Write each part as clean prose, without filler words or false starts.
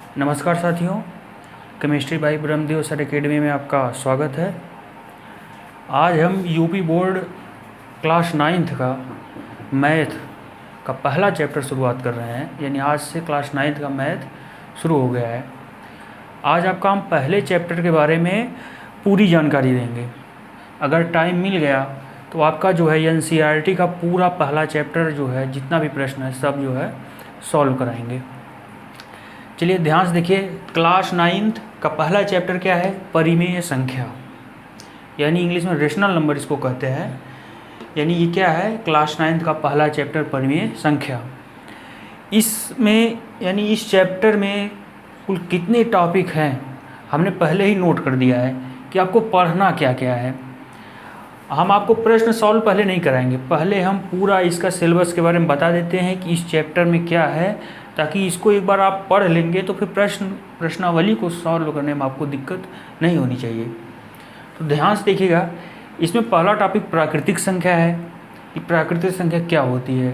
नमस्कार साथियों, chemistry by Brahmadev sir academy में आपका स्वागत है। आज हम यूपी बोर्ड क्लास 9th का मैथ का पहला चैप्टर शुरुआत कर रहे हैं, यानी आज से क्लास 9th का मैथ शुरू हो गया है। आज आपका हम पहले चैप्टर के बारे में पूरी जानकारी देंगे। अगर टाइम मिल गया तो आपका जो है एनसीईआरटी का पूरा पहला चैप्टर जो है, जितना भी प्रश्न है सब जो है सॉल्व कराएंगे। चलिए ध्यान से देखिए, क्लास 9th का पहला चैप्टर क्या है? परिमेय संख्या, यानी इंग्लिश में रेशनल नंबर इसको कहते हैं। यानी ये क्या है? क्लास 9th का पहला चैप्टर परिमेय संख्या। इसमें यानी इस चैप्टर में कुल कितने टॉपिक हैं हमने पहले ही नोट कर दिया है कि आपको पढ़ना क्या क्या है। हम आपको प्रश्न सॉल्व पहले नहीं कराएंगे, पहले हम पूरा इसका सिलेबस के बारे में बता देते हैं कि इस चैप्टर में क्या है, ताकि इसको एक बार आप पढ़ लेंगे तो फिर प्रश्नावली को सॉल्व करने में आपको दिक्कत नहीं होनी चाहिए। तो ध्यान से देखिएगा, इसमें पहला टॉपिक प्राकृतिक संख्या है कि प्राकृतिक संख्या क्या होती है,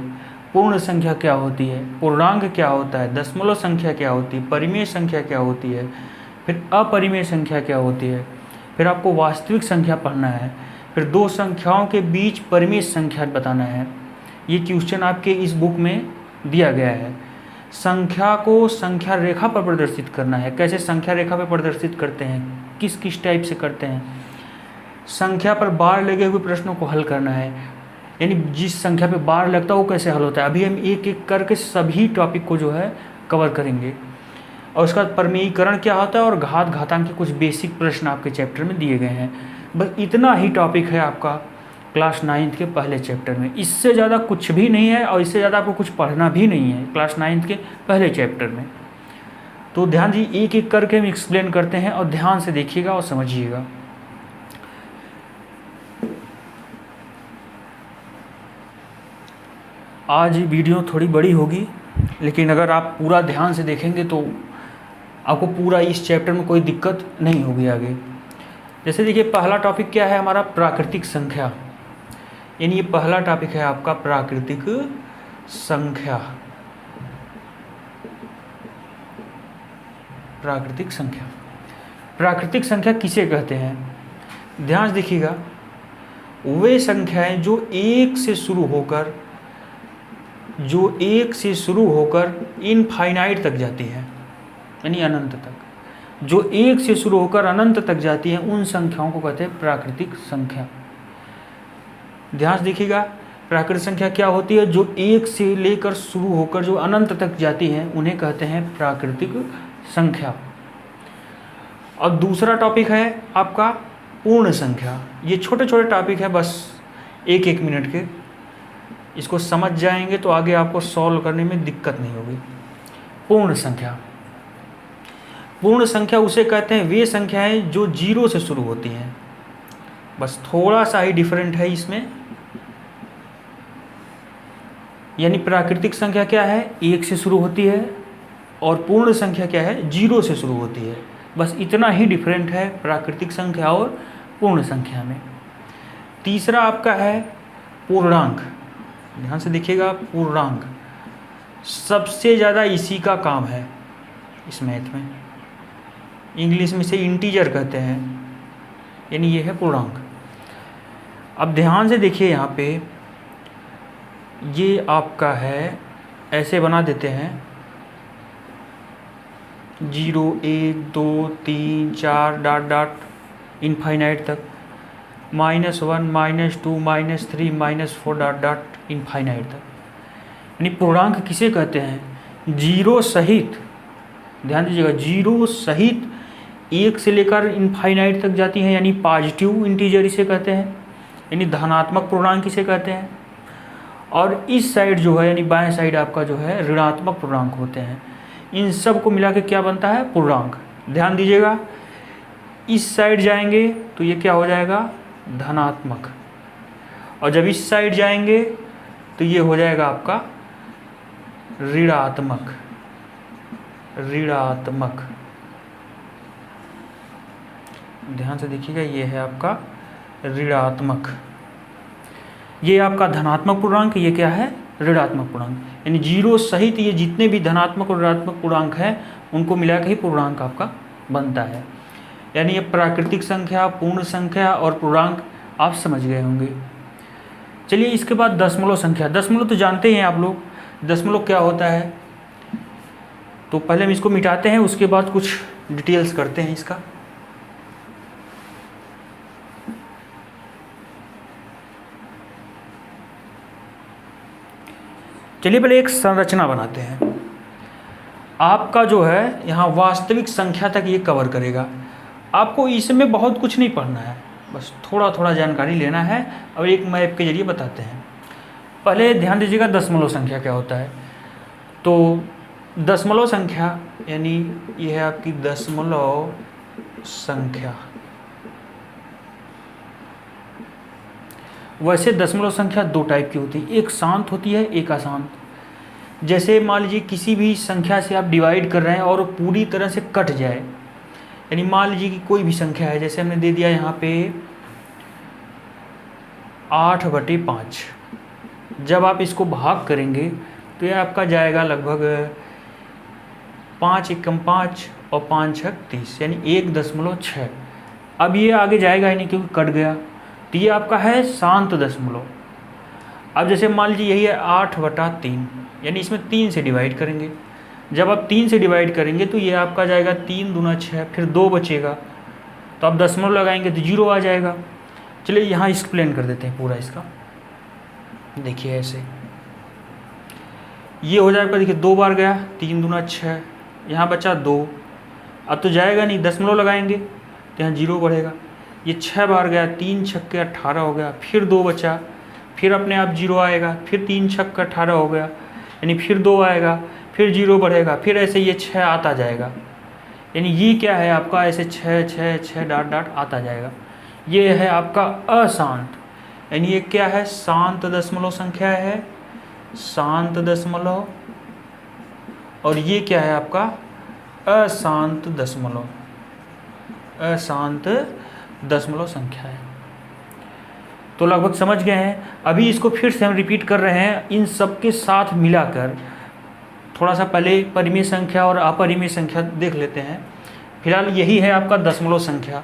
पूर्ण संख्या क्या होती है, पूर्णांक क्या होता है, दशमलव संख्या क्या होती है, परिमेय संख्या क्या होती है, फिर अपरिमेय संख्या क्या होती है, फिर आपको वास्तविक संख्या पढ़ना है, फिर दो संख्याओं के बीच परिमेय संख्या बताना है। ये क्वेश्चन आपके इस बुक में दिया गया है। संख्या को संख्या रेखा पर प्रदर्शित करना है। कैसे संख्या रेखा पर प्रदर्शित करते हैं, किस किस टाइप से करते हैं। संख्या पर बार लगे हुए प्रश्नों को हल करना है, यानी जिस संख्या पे बार लगता है वो कैसे हल होता है। अभी हम एक एक करके सभी टॉपिक को जो है कवर करेंगे। और उसका परिमेयीकरण क्या होता है और घात घातांक के कुछ बेसिक प्रश्न आपके चैप्टर में दिए गए हैं। बस इतना ही टॉपिक है आपका क्लास 9th के पहले चैप्टर में। इससे ज़्यादा कुछ भी नहीं है और इससे ज़्यादा आपको कुछ पढ़ना भी नहीं है क्लास 9th के पहले चैप्टर में। तो ध्यान दीजिए, एक एक करके हम एक्सप्लेन करते हैं और ध्यान से देखिएगा और समझिएगा। आज वीडियो थोड़ी बड़ी होगी, लेकिन अगर आप पूरा ध्यान से देखेंगे तो आपको पूरा इस चैप्टर में कोई दिक्कत नहीं होगी आगे। जैसे देखिए, पहला टॉपिक क्या है हमारा? प्राकृतिक संख्या। यानी ये पहला टॉपिक है आपका प्राकृतिक संख्या। प्राकृतिक संख्या, प्राकृतिक संख्या किसे कहते हैं? ध्यान से देखिएगा, वे संख्याएं जो एक से शुरू होकर इनफाइनाइट तक जाती है, यानी अनंत तक, जो एक से शुरू होकर अनंत तक जाती है, उन संख्याओं को कहते हैं प्राकृतिक संख्या। ध्यान से देखिएगा, प्राकृतिक संख्या क्या होती है? जो एक से लेकर शुरू होकर जो अनंत तक जाती हैं, उन्हें कहते हैं प्राकृतिक संख्या। और दूसरा टॉपिक है आपका पूर्ण संख्या। ये छोटे छोटे टॉपिक है, बस एक एक मिनट के। इसको समझ जाएंगे तो आगे आपको सॉल्व करने में दिक्कत नहीं होगी। पूर्ण संख्या, पूर्ण संख्या उसे कहते हैं वे संख्याएं जो 0 से शुरू होती हैं। बस थोड़ा सा ही डिफरेंट है इसमें। यानी प्राकृतिक संख्या क्या है? 1 से शुरू होती है, और पूर्ण संख्या क्या है? 0 से शुरू होती है। बस इतना ही डिफरेंट है प्राकृतिक संख्या और पूर्ण संख्या में। तीसरा आपका है पूर्णांक। ध्यान से देखिएगा, पूर्णांक सबसे ज़्यादा इसी का काम है इस मैथ में। इंग्लिश में इसे इंटीजर कहते हैं, यानी ये है पूर्णांक। अब ध्यान से देखिए, यहाँ पे ये आपका है, ऐसे बना देते हैं 0 1 2 3 4 डॉट डॉट इनफाइनाइट तक, -1 -2 -3 -4 डॉट डॉट इनफाइनाइट तक। यानी पूर्णांक किसे कहते हैं? 0 सहित, ध्यान दीजिएगा, 0 सहित 1 से लेकर इनफाइनाइट तक जाती हैं, यानी पॉजिटिव इंटीजर इसे कहते हैं, यानी धनात्मक पूर्णांक इसे कहते हैं। और इस साइड जो है, यानी बाएं साइड आपका जो है ऋणात्मक पूर्णांक होते हैं। इन सब को मिला के क्या बनता है? पूर्णांक। ध्यान दीजिएगा, इस साइड जाएंगे तो ये क्या हो जाएगा? धनात्मक। और जब इस साइड जाएंगे तो ये हो जाएगा आपका ऋणात्मक। ऋणात्मक, ध्यान से देखिएगा, ये है आपका ऋणात्मक। ये आपका धनात्मक पूर्णांक, ये क्या है? ऋणात्मक पूर्णांक, यानी जीरो सहित ये जितने भी धनात्मक और ऋणात्मक पूर्णांक हैं उनको मिला के ही पूर्णांक आपका बनता है। यानी ये प्राकृतिक संख्या, पूर्ण संख्या और पूर्णांक आप समझ गए होंगे। चलिए इसके बाद दशमलव संख्या। दशमलव तो जानते हैं आप लोग, दशमलव क्या होता है। तो पहले हम इसको मिटाते हैं, उसके बाद कुछ डिटेल्स करते हैं इसका। चलिए पहले एक संरचना बनाते हैं। आपका जो है यहाँ वास्तविक संख्या तक ये कवर करेगा। आपको इसमें बहुत कुछ नहीं पढ़ना है, बस थोड़ा थोड़ा जानकारी लेना है और एक मैप के जरिए बताते हैं। पहले ध्यान दीजिएगा दशमलव संख्या क्या होता है। तो दशमलव संख्या यानी ये है आपकी दशमलव संख्या। वैसे दशमलव संख्या दो टाइप की होती है, एक शांत होती है, एक अशांत। जैसे मान लीजिए किसी भी संख्या से आप डिवाइड कर रहे हैं और पूरी तरह से कट जाए, यानी मान लीजिए कि कोई भी संख्या है, जैसे हमने दे दिया यहाँ पे 8/5। जब आप इसको भाग करेंगे तो ये आपका जाएगा लगभग 5 एकम 5 और 5 छक 30, यानी 1.6। अब ये आगे जाएगा ही नहीं क्योंकि कट गया, तो ये आपका है शांत दशमलव। अब जैसे मान लीजिए यही है 8/3, यानी इसमें 3 से डिवाइड करेंगे। जब आप 3 से डिवाइड करेंगे तो ये आपका जाएगा 3 दूना 6, फिर 2 बचेगा, तो आप दशमलव लगाएंगे तो 0 आ जाएगा। चलिए यहाँ एक्सप्लेन कर देते हैं पूरा इसका। देखिए ऐसे ये हो जाएगा, देखिए 2 बार गया, 3 दूना 6, यहाँ बचा 2। अब तो जाएगा नहीं, दशमलव लगाएंगे तो यहाँ 0 बढ़ेगा। ये 6 बार गया, 3 छक्के 18 हो गया, फिर 2 बचा, फिर अपने आप 0 आएगा, फिर 3 छक्के 18 हो गया, यानी फिर 2 आएगा, फिर 0 बढ़ेगा, फिर ऐसे ये 6 आता जाएगा। यानी ये क्या है आपका, ऐसे 6 6 6 डॉट डॉट आता जाएगा। ये है आपका अशांत, यानी ये क्या है, शांत दशमलव संख्या है, शांत दशमलव। और ये क्या है आपका, अशांत दशमलव, अशांत दशमलव संख्या है। तो लगभग समझ गए हैं। अभी इसको फिर से हम रिपीट कर रहे हैं, इन सब के साथ मिलाकर। थोड़ा सा पहले परिमेय संख्या और अपरिमेय संख्या देख लेते हैं। फिलहाल यही है आपका दशमलव संख्या।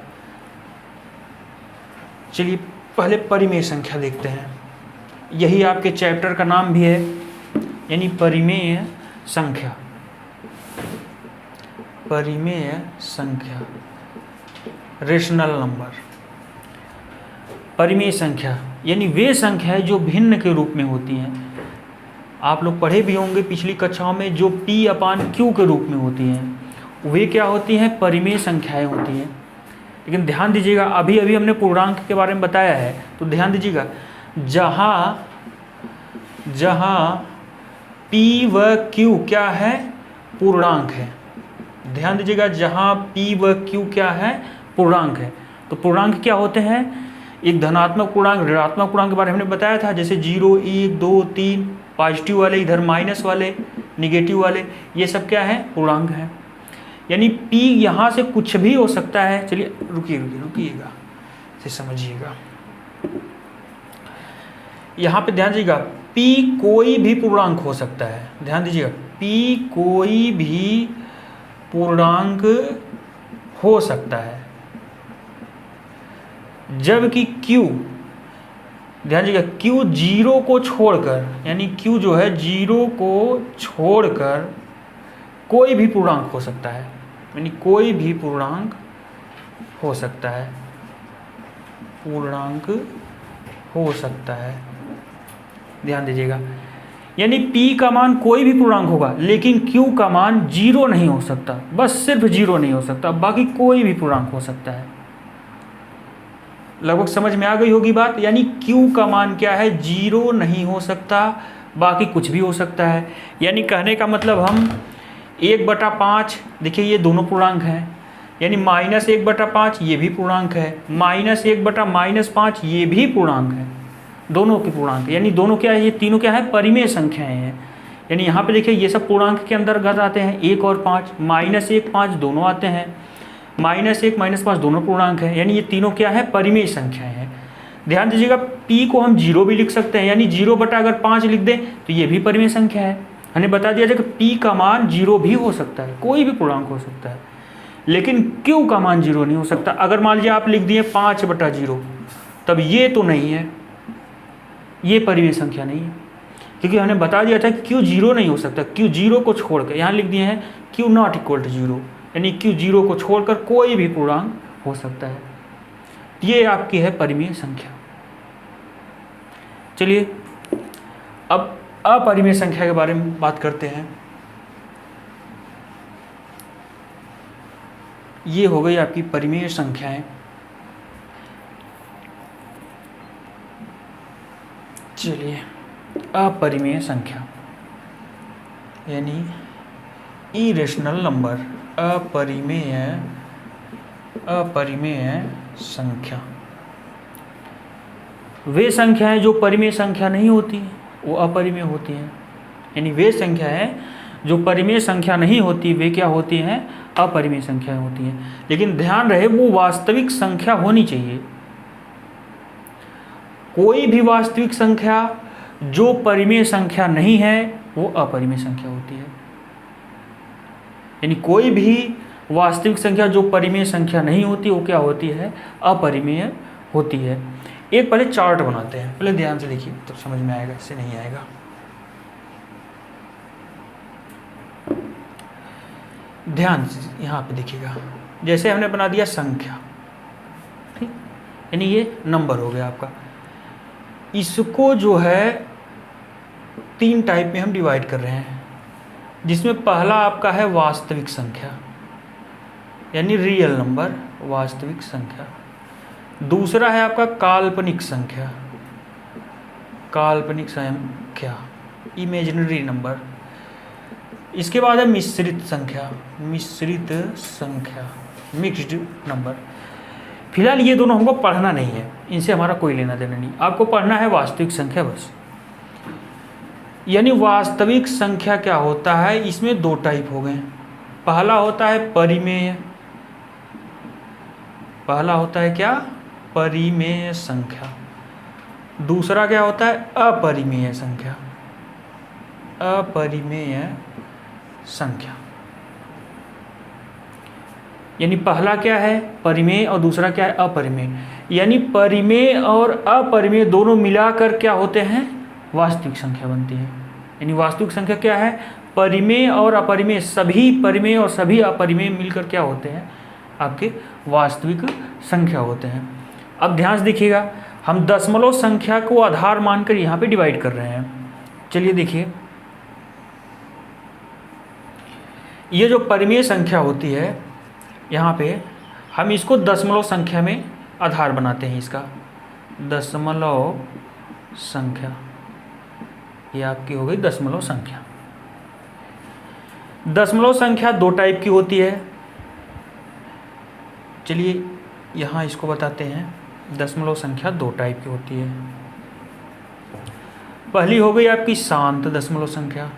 चलिए पहले परिमेय संख्या देखते हैं, यही आपके चैप्टर का नाम भी है, यानी परिमेय संख्या। परिमेय संख्या, रेशनल नंबर। परिमेय संख्या यानी वे संख्याएं जो भिन्न के रूप में होती हैं। आप लोग पढ़े भी होंगे पिछली कक्षाओं में, जो P/Q के रूप में होती हैं वे क्या होती हैं, परिमेय संख्याएं होती हैं। लेकिन ध्यान दीजिएगा, अभी अभी हमने पूर्णांक के बारे में बताया है, तो ध्यान दीजिएगा, जहाँ जहाँ P व Q क्या है, पूर्णांक है। ध्यान दीजिएगा, जहाँ P व Q क्या है, पूर्णांक है। तो पूर्णांक क्या होते हैं, एक धनात्मक पूर्णांक, ऋणात्मक पूर्णांक के बारे में हमने बताया था, जैसे 0 1 2 3, पॉजिटिव वाले, इधर माइनस वाले, निगेटिव वाले, ये सब क्या है, पूर्णांक है। यानी P यहाँ से कुछ भी हो सकता है। चलिए रुकिएगा, इसे समझिएगा। यहाँ पे ध्यान दीजिएगा, P कोई भी पूर्णांक हो सकता है। ध्यान दीजिएगा, P कोई भी पूर्णांक हो सकता है, जबकि Q, ध्यान दीजिएगा, Q 0 को छोड़कर, यानी Q जो है 0 को छोड़कर कोई भी पूर्णांक हो सकता है, यानी कोई भी पूर्णांक हो सकता है, पूर्णांक हो सकता है। ध्यान दीजिएगा, यानी P का मान कोई भी पूर्णांक होगा, लेकिन Q का मान 0 नहीं हो सकता, बस सिर्फ 0 नहीं हो सकता, बाकी कोई भी पूर्णांक हो सकता है। लगभग समझ में आ गई होगी बात। यानी Q का मान क्या है, 0 नहीं हो सकता, बाकी कुछ भी हो सकता है। यानी कहने का मतलब हम 1/5, देखिए ये दोनों पूर्णांक हैं, यानी -1/5 ये भी पूर्णांक है, -1/-5 ये भी पूर्णांक है, दोनों के पूर्णांक। यानी दोनों क्या है, ये तीनों क्या है, परिमेय संख्याएं हैं। यानी यहाँ पे देखिए ये सब पूर्णांक के अंतर्गत आते हैं, 1 और 5, -1 5 दोनों आते हैं, -1 -5 दोनों पूर्णांक हैं। यानी ये तीनों क्या है, परिमेय संख्याएं हैं। ध्यान दीजिएगा, p को हम 0 भी लिख सकते हैं, यानी 0 बटा अगर 5 लिख दें तो ये भी परिमेय संख्या है। हमने बता दिया था कि p का मान 0 भी हो सकता है, कोई भी पूर्णांक हो सकता है, लेकिन q का मान 0 नहीं हो सकता। अगर मान लीजिए आप लिख दिए 5/0, तब ये तो नहीं है, ये परिमेय संख्या नहीं है, क्योंकि हमने बता दिया था कि q 0 नहीं हो सकता। q 0 को छोड़कर यहाँ लिख दिए हैं q नॉट इक्वल टू 0, यानी q 0 को छोड़कर कोई भी पूर्णांक हो सकता है। ये आपकी है परिमेय संख्या। चलिए अब अपरिमेय संख्या के बारे में बात करते हैं। ये हो गई आपकी परिमेय संख्याएं। चलिए अपरिमेय संख्या यानी इरेशनल नंबर, अपरिमेय संख्या। वे संख्याएं जो परिमेय संख्या नहीं होती वो अपरिमेय होती हैं, यानी वे संख्याएं जो परिमेय संख्या नहीं होती वे क्या होती हैं, अपरिमेय संख्याएं होती हैं। लेकिन ध्यान रहे वो वास्तविक संख्या होनी चाहिए। कोई भी वास्तविक संख्या जो परिमेय संख्या नहीं है वो अपरिमेय संख्या होती है। यानी कोई भी वास्तविक संख्या जो परिमेय संख्या नहीं होती वो क्या होती है, अपरिमेय होती है। एक पहले चार्ट बनाते हैं, पहले ध्यान से देखिए तब समझ में आएगा, इससे नहीं आएगा। ध्यान से यहाँ पे देखिएगा, जैसे हमने बना दिया संख्या, ठीक, यानी ये नंबर हो गया आपका। इसको जो है 3 टाइप में हम डिवाइड कर रहे हैं, जिसमें पहला आपका है वास्तविक संख्या यानी रियल नंबर, वास्तविक संख्या। दूसरा है आपका काल्पनिक संख्या, काल्पनिक संख्या इमेजिनरी नंबर। इसके बाद है मिश्रित संख्या, मिश्रित संख्या मिक्स्ड नंबर। फिलहाल ये दोनों हमको पढ़ना नहीं है, इनसे हमारा कोई लेना देना नहीं, आपको पढ़ना है वास्तविक संख्या बस। यानी वास्तविक संख्या क्या होता है, इसमें 2 टाइप हो गए। पहला होता है परिमेय, पहला होता है क्या, परिमेय संख्या। दूसरा क्या होता है, अपरिमेय संख्या, अपरिमेय संख्या। यानी पहला क्या है परिमेय और दूसरा क्या है अपरिमेय। यानी परिमेय और अपरिमेय दोनों मिलाकर क्या होते हैं, वास्तविक संख्या बनती है। यानी वास्तविक संख्या क्या है, परिमेय और अपरिमेय, सभी परिमेय और सभी अपरिमेय मिलकर क्या होते हैं, आपके वास्तविक संख्या होते हैं। अब ध्यान से देखिएगा, हम दशमलव संख्या को आधार मानकर यहाँ पे डिवाइड कर रहे हैं। चलिए देखिए, ये जो परिमेय संख्या होती है यहाँ पे हम इसको दशमलव संख्या में आधार बनाते हैं। इसका दशमलव संख्या, ये आपकी हो गई दशमलव संख्या। दशमलव संख्या 2 टाइप की होती है। चलिए यहाँ इसको बताते हैं, दशमलव संख्या 2 टाइप की होती है। पहली हो गई आपकी शांत दशमलव संख्या,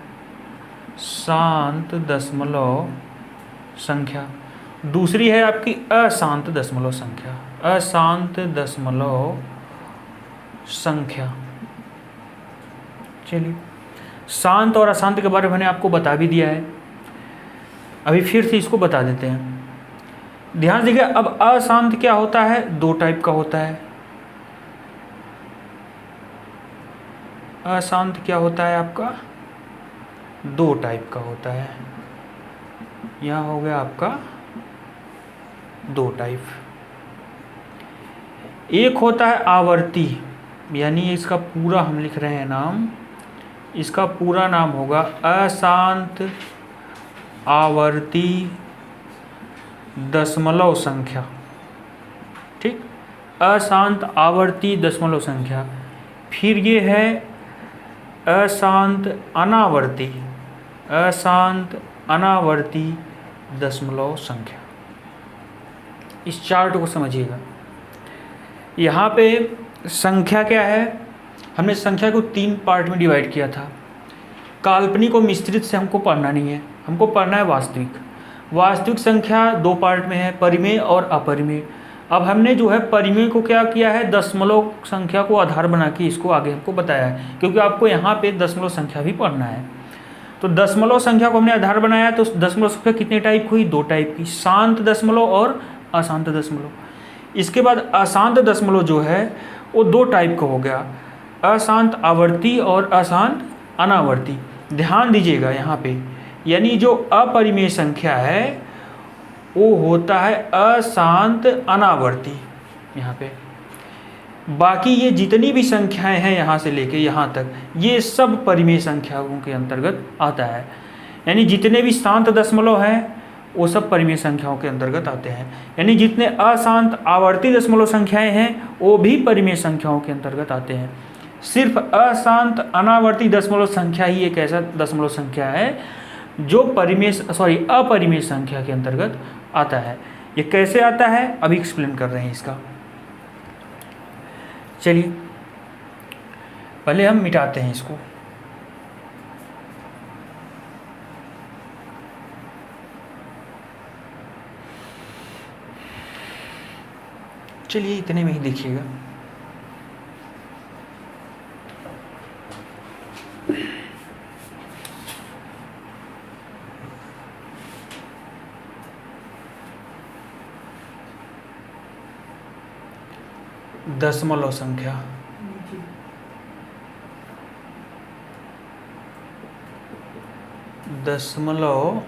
शांत दशमलव संख्या। दूसरी है आपकी अशांत दशमलव संख्या, अशांत दशमलव संख्या। चलिए शांत और अशांत के बारे में मैंने आपको बता भी दिया है, अभी फिर से इसको बता देते हैं। ध्यान दीजिए, अब अशांत क्या होता है, 2 टाइप का होता है। अशांत क्या होता है आपका, 2 टाइप का होता है। यहाँ हो गया आपका 2 टाइप। एक होता है आवर्ती, यानी इसका पूरा हम लिख रहे हैं नाम, इसका पूरा नाम होगा अशांत आवर्ती दशमलव संख्या। ठीक, अशांत आवर्ती दशमलव संख्या। फिर ये है अशांत अनावर्ती, अशांत अनावर्ती दशमलव संख्या। इस चार्ट को समझिएगा। यहाँ पे संख्या क्या है, हमने संख्या को 3 पार्ट में डिवाइड किया था। काल्पनिक और मिश्रित से हमको पढ़ना नहीं है, हमको पढ़ना है वास्तविक। वास्तविक संख्या 2 पार्ट में है, परिमेय और अपरिमेय। अब हमने जो है परिमेय को क्या किया है, दशमलव संख्या को आधार बना के इसको आगे हमको बताया है, क्योंकि आपको यहाँ पे दशमलव संख्या भी पढ़ना है। तो दशमलव संख्या को हमने आधार बनाया, तो दशमलव संख्या कितने टाइप हुई, 2 टाइप की, शांत दशमलव और अशांत दशमलव। इसके बाद अशांत दशमलव जो है वो 2 टाइप का हो गया, अशांत आवर्ती और अशांत अनावर्ती। ध्यान दीजिएगा यहाँ पे, यानी जो अपरिमेय संख्या है वो होता है अशांत अनावर्ती यहाँ पे। बाकी ये जितनी भी संख्याएं हैं यहाँ से लेके यहाँ तक, ये सब परिमेय संख्याओं के अंतर्गत आता है। यानी जितने भी शांत दशमलव हैं वो सब परिमेय संख्याओं के अंतर्गत आते हैं। यानी जितने अशांत आवर्ती दशमलव संख्याएं हैं वो भी परिमेय संख्याओं के अंतर्गत आते हैं। सिर्फ अशांत अनावर्ती दशमलव संख्या ही एक ऐसा दशमलव संख्या है जो अपरिमेय संख्या के अंतर्गत आता है। ये कैसे आता है अभी एक्सप्लेन कर रहे हैं इसका। चलिए पहले हम मिटाते हैं इसको। चलिए इतने में ही देखिएगा। दशमलव संख्या, दशमलव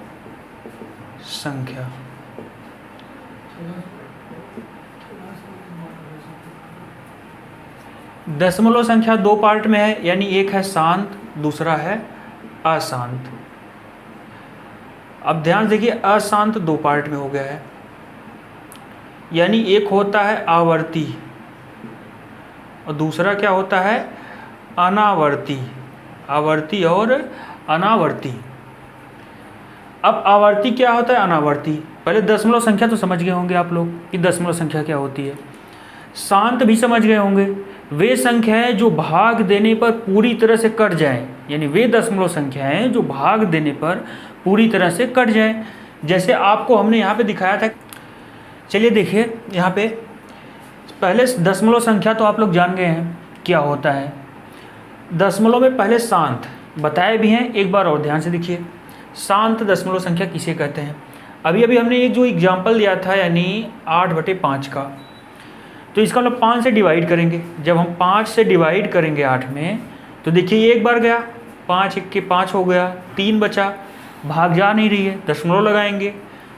संख्या दशमलव संख्या 2 पार्ट में है, यानी एक है शांत, दूसरा है अशांत। अब ध्यान देखिए, अशांत 2 पार्ट में हो गया है, यानी एक होता है आवर्ती और दूसरा क्या होता है, अनावर्ती। आवर्ती और अनावर्ती। अब आवर्ती क्या होता है, अनावर्ती। पहले दशमलव संख्या तो समझ गए होंगे आप लोग कि दशमलव संख्या क्या होती है। शांत भी समझ गए होंगे, वे संख्याएं जो भाग देने पर पूरी तरह से कट जाएं, यानी वे दशमलव संख्याएं जो भाग देने पर पूरी तरह से कट जाएं, जैसे आपको हमने यहाँ पे दिखाया था। चलिए देखिए यहाँ पे, पहले दशमलव संख्या तो आप लोग जान गए हैं क्या होता है। दशमलव में पहले शांत बताए भी हैं, एक बार और ध्यान से देखिए। शांत दशमलव संख्या किसे कहते हैं। अभी हमने एक जो एग्जाम्पल दिया था, यानी 8/5 का, तो इसका मतलब 5 से डिवाइड करेंगे। जब हम 5 से डिवाइड करेंगे 8 में, तो देखिए ये एक बार गया, 5 1 के 5 हो गया, 3 बचा, भाग जा नहीं रही है, दशमलव लगाएंगे,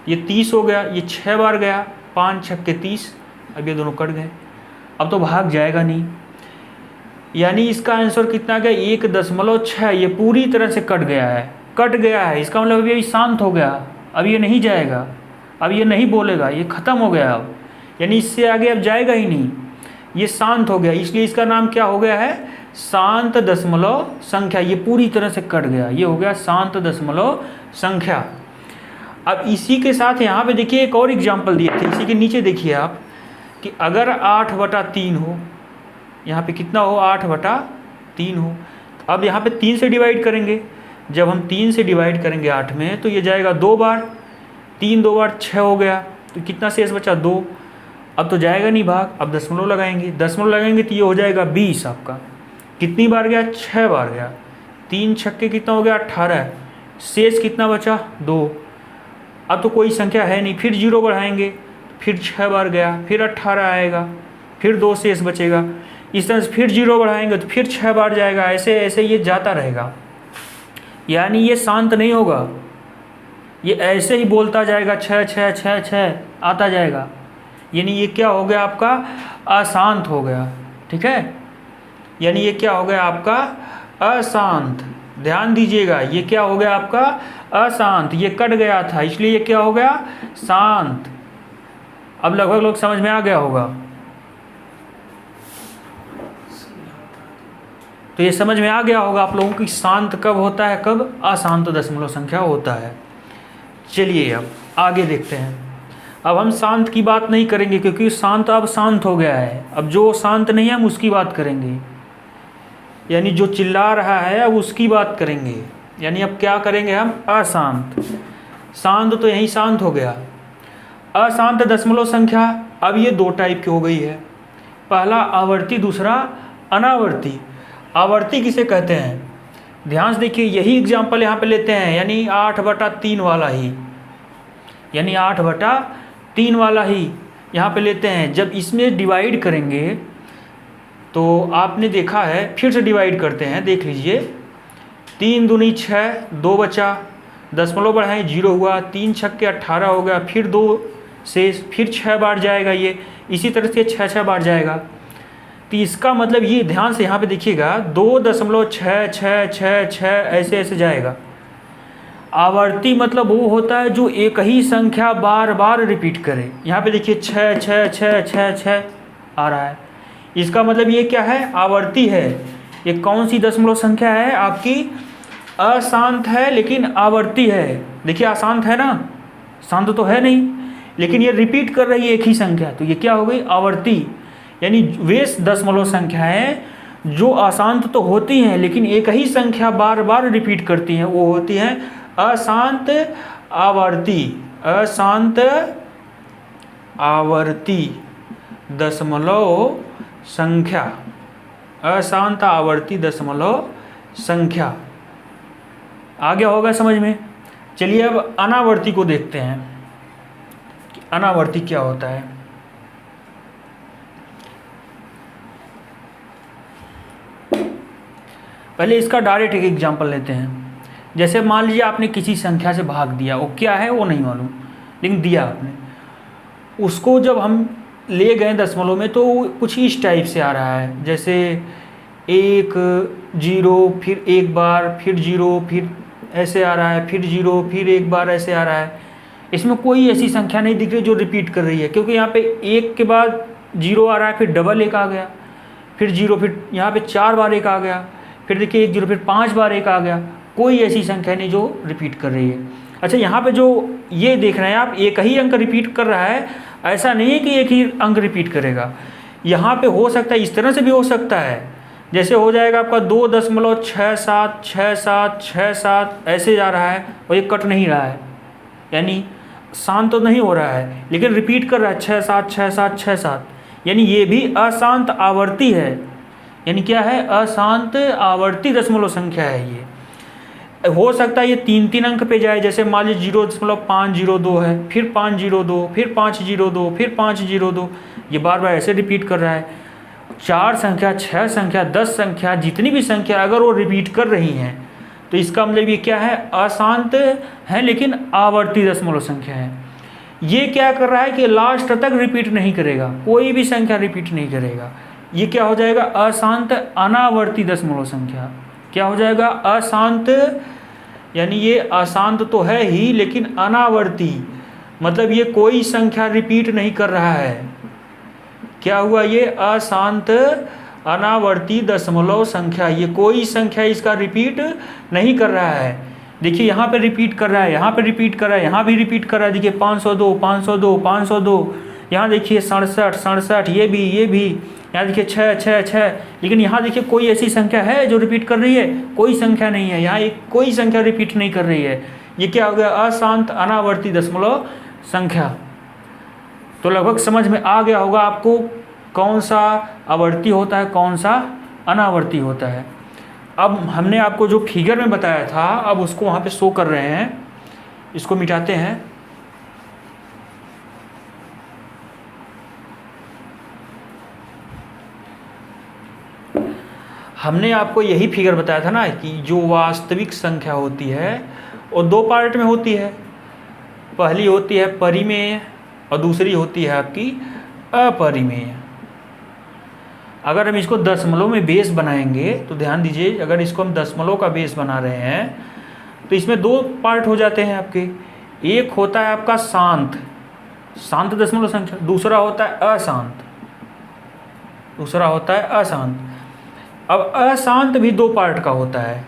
ये 30 हो गया, ये 6 बार गया, 5 6 के 30, अब ये दोनों कट गए, अब तो भाग जाएगा नहीं। यानी इसका आंसर कितना गया, 1.6। ये पूरी तरह से कट गया है, इसका मतलब अभी शांत हो गया, अब ये नहीं जाएगा, अब ये नहीं बोलेगा, ये ख़त्म हो गया अब, यानी इससे आगे अब जाएगा ही नहीं, ये शांत हो गया, इसलिए इसका नाम क्या हो गया है, शांत दशमलव संख्या। ये पूरी तरह से कट गया, ये हो गया शांत दशमलव संख्या। अब इसी के साथ यहाँ पे देखिए एक और एग्जाम्पल दिए थे, इसी के नीचे देखिए आप कि अगर 8/3 हो, यहाँ पे कितना हो, 8/3 हो। अब यहाँ पे 3 से डिवाइड करेंगे, जब हम 3 से डिवाइड करेंगे 8 में, तो ये जाएगा 2 बार, 3 2 बार 6 हो गया, तो कितना शेष बचा, 2। अब तो जाएगा नहीं भाग, अब दशमलव लगाएंगे तो ये हो जाएगा 20 आपका। कितनी बार गया, 6 बार गया, 3 छक्के कितना हो गया, 18, शेष कितना बचा, 2। अब तो कोई संख्या है नहीं, फिर 0 बढ़ाएंगे, फिर 6 बार गया, फिर 18 आएगा, फिर 2 शेष बचेगा, इस तरह से फिर 0 बढ़ाएंगे तो फिर 6 बार जाएगा, ऐसे ऐसे ये जाता रहेगा। यानी ये शांत नहीं होगा, ये ऐसे ही बोलता जाएगा, 6 6 6 6 आता जाएगा, यानी ये क्या हो गया आपका, अशांत हो गया। ठीक है, यानी ये क्या हो गया आपका, अशांत। ध्यान दीजिएगा, ये क्या हो गया आपका, अशांत, ये कट गया था, इसलिए ये क्या हो गया, शांत। अब लगभग लोग समझ में आ गया होगा, तो ये समझ में आ गया होगा आप लोगों की शांत कब होता है, कब अशांत दशमलव संख्या होता है। चलिए अब आगे देखते हैं। अब हम शांत की बात नहीं करेंगे, क्योंकि शांत अब शांत हो गया है, अब जो शांत नहीं है हम उसकी बात करेंगे, यानी जो चिल्ला रहा है अब उसकी बात करेंगे। यानी अब क्या करेंगे हम, अशांत। शांत तो यही शांत हो गया। अशांत दशमलव संख्या अब ये दो टाइप की हो गई है, पहला आवर्ती, दूसरा अनावर्ती। आवर्ती किसे कहते हैं, ध्यान से देखिए, यही एग्जाम्पल यहाँ पे लेते हैं, यानी 8/3 वाला ही, यानी 8/3 वाला ही यहाँ पे लेते हैं। जब इसमें डिवाइड करेंगे तो आपने देखा है, फिर से डिवाइड करते हैं, देख लीजिए, 3 दूनी 6, 2 बचा, दशमलव बढ़ाएं 0 हुआ, 3 छक्के 18 हो गया, फिर 2 से फिर 6 बार जाएगा, ये इसी तरह से 6 बार जाएगा। तो इसका मतलब ये ध्यान से यहाँ पे देखिएगा, 2.66666 ऐसे ऐसे जाएगा। आवर्ती मतलब वो होता है जो एक ही संख्या बार बार रिपीट करे। यहाँ पे देखिए 6 6 6 6 6 आ रहा है, इसका मतलब ये क्या है, आवर्ती है। ये कौन सी दशमलव संख्या है आपकी, अशांत है लेकिन आवर्ती है। देखिए अशांत है ना, शांत तो है नहीं, लेकिन ये रिपीट कर रही है एक ही संख्या, तो ये क्या हो गई, आवर्ती। यानी वे दशमलव संख्याएं जो अशांत तो होती हैं लेकिन एक ही संख्या बार बार रिपीट करती हैं, वो होती हैं अशांत आवर्ती। अशांत आवर्ती दशमलव संख्या, अशांत आवर्ती दशमलव संख्या। आ गया होगा समझ में। चलिए अब अनावर्ती को देखते हैं कि अनावर्ती क्या होता है। पहले इसका डायरेक्ट एक एग्जांपल लेते हैं। जैसे मान लीजिए आपने किसी संख्या से भाग दिया, वो क्या है वो नहीं मालूम, लेकिन दिया आपने, उसको जब हम ले गए दशमलव में तो कुछ इस टाइप से आ रहा है, जैसे 1 0 फिर एक बार फिर 0 फिर ऐसे आ रहा है, फिर 0 फिर एक बार ऐसे आ रहा है। इसमें कोई ऐसी संख्या नहीं दिख रही जो रिपीट कर रही है, क्योंकि यहाँ पे 1 के बाद 0 आ रहा है, फिर डबल 1 आ गया, फिर 0, फिर यहाँ पे 4 बार 1 आ गया, फिर देखिए 1 0 फिर 5 बार 1 आ गया। कोई ऐसी संख्या नहीं जो रिपीट कर रही है। अच्छा, यहाँ पे जो ये देख रहे हैं आप, एक ही अंक रिपीट कर रहा है, ऐसा नहीं है कि एक ही अंक रिपीट करेगा। यहाँ पे हो सकता है, इस तरह से भी हो सकता है, जैसे हो जाएगा आपका 2.676767 ऐसे जा रहा है और ये कट नहीं रहा है, यानी शांत तो नहीं हो रहा है लेकिन रिपीट कर रहा है 676767, यानी ये भी अशांत आवर्ती है। यानी क्या है, अशांत आवर्ती दशमलव संख्या है। ये हो सकता है ये 3 अंक पे जाए, जैसे मान लीजिए 0.502 है, फिर 502, फिर 502, फिर 502, ये बार बार ऐसे रिपीट कर रहा है। 4 संख्या, 6 संख्या, 10 संख्या, जितनी भी संख्या अगर वो रिपीट कर रही हैं तो इसका मतलब ये क्या है, अशांत है लेकिन आवर्ती दशमलव संख्या है। ये क्या कर रहा है कि लास्ट तक रिपीट नहीं करेगा, कोई भी संख्या रिपीट नहीं करेगा। ये क्या हो जाएगा, अशांत अनावर्ती दशमलव संख्या। क्या हो जाएगा, अशांत, यानी ये अशांत तो है ही लेकिन अनावर्ती, मतलब ये कोई संख्या रिपीट नहीं कर रहा है। क्या हुआ, ये अशांत अनावर्ती दशमलव संख्या, ये कोई संख्या इसका रिपीट नहीं कर रहा है। देखिए यहाँ पे रिपीट कर रहा है, यहाँ पे रिपीट कर रहा है, यहाँ भी रिपीट कर रहा है। देखिए 502 502 502, यहाँ देखिए 67 67, ये भी यहाँ देखिए 6 6 6, लेकिन यहाँ देखिए कोई ऐसी संख्या है जो रिपीट कर रही है, कोई संख्या नहीं है। यहाँ एक कोई संख्या रिपीट नहीं कर रही है। ये क्या हो गया, अशांत अनावर्ती दशमलव संख्या। तो लगभग समझ में आ गया होगा आपको कौन सा आवर्ती होता है, कौन सा अनावर्ती होता है। अब हमने आपको जो फिगर में बताया था, अब उसको वहाँ पे शो कर रहे हैं, इसको मिटाते हैं। हमने आपको यही फिगर बताया था ना कि जो वास्तविक संख्या होती है वो 2 पार्ट में होती है। पहली होती है परिमेय और दूसरी होती है आपकी अपरिमेय। अगर हम इसको दशमलव में बेस बनाएंगे तो ध्यान दीजिए, अगर इसको हम दशमलव का बेस बना रहे हैं तो इसमें 2 पार्ट हो जाते हैं आपके। एक होता है आपका शांत दशमलव संख्या, दूसरा होता है अशांत। अब अशांत भी 2 पार्ट का होता है,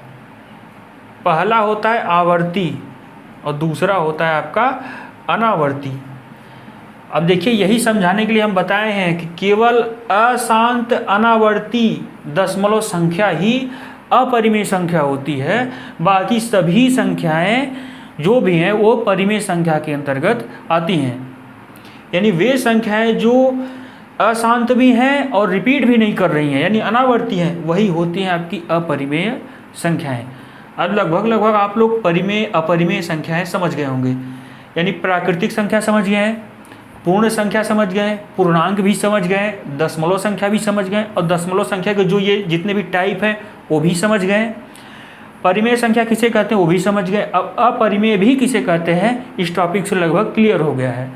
पहला होता है आवर्ती और दूसरा होता है आपका अनावर्ती। अब देखिए, यही समझाने के लिए हम बताए हैं कि केवल अशांत अनावर्ती दशमलव संख्या ही अपरिमेय संख्या होती है, बाकी सभी संख्याएं जो भी हैं वो परिमेय संख्या के अंतर्गत आती हैं। यानी वे संख्याएं जो अशांत भी हैं और रिपीट भी नहीं कर रही हैं, यानी अनावर्ती हैं, वही होती हैं आपकी अपरिमेय संख्याएं। अब लगभग आप लोग परिमेय अपरिमेय संख्याएं समझ गए होंगे, यानी प्राकृतिक संख्या समझ गए हैं, पूर्ण संख्या समझ गए, पूर्णांक भी समझ गए, दशमलव संख्या भी समझ गए, और दशमलव संख्या के जो ये जितने भी टाइप हैं वो भी समझ गए। परिमेय संख्या किसे कहते हैं वो भी समझ गए। अब अपरिमेय भी किसे कहते हैं इस टॉपिक से लगभग क्लियर हो गया है।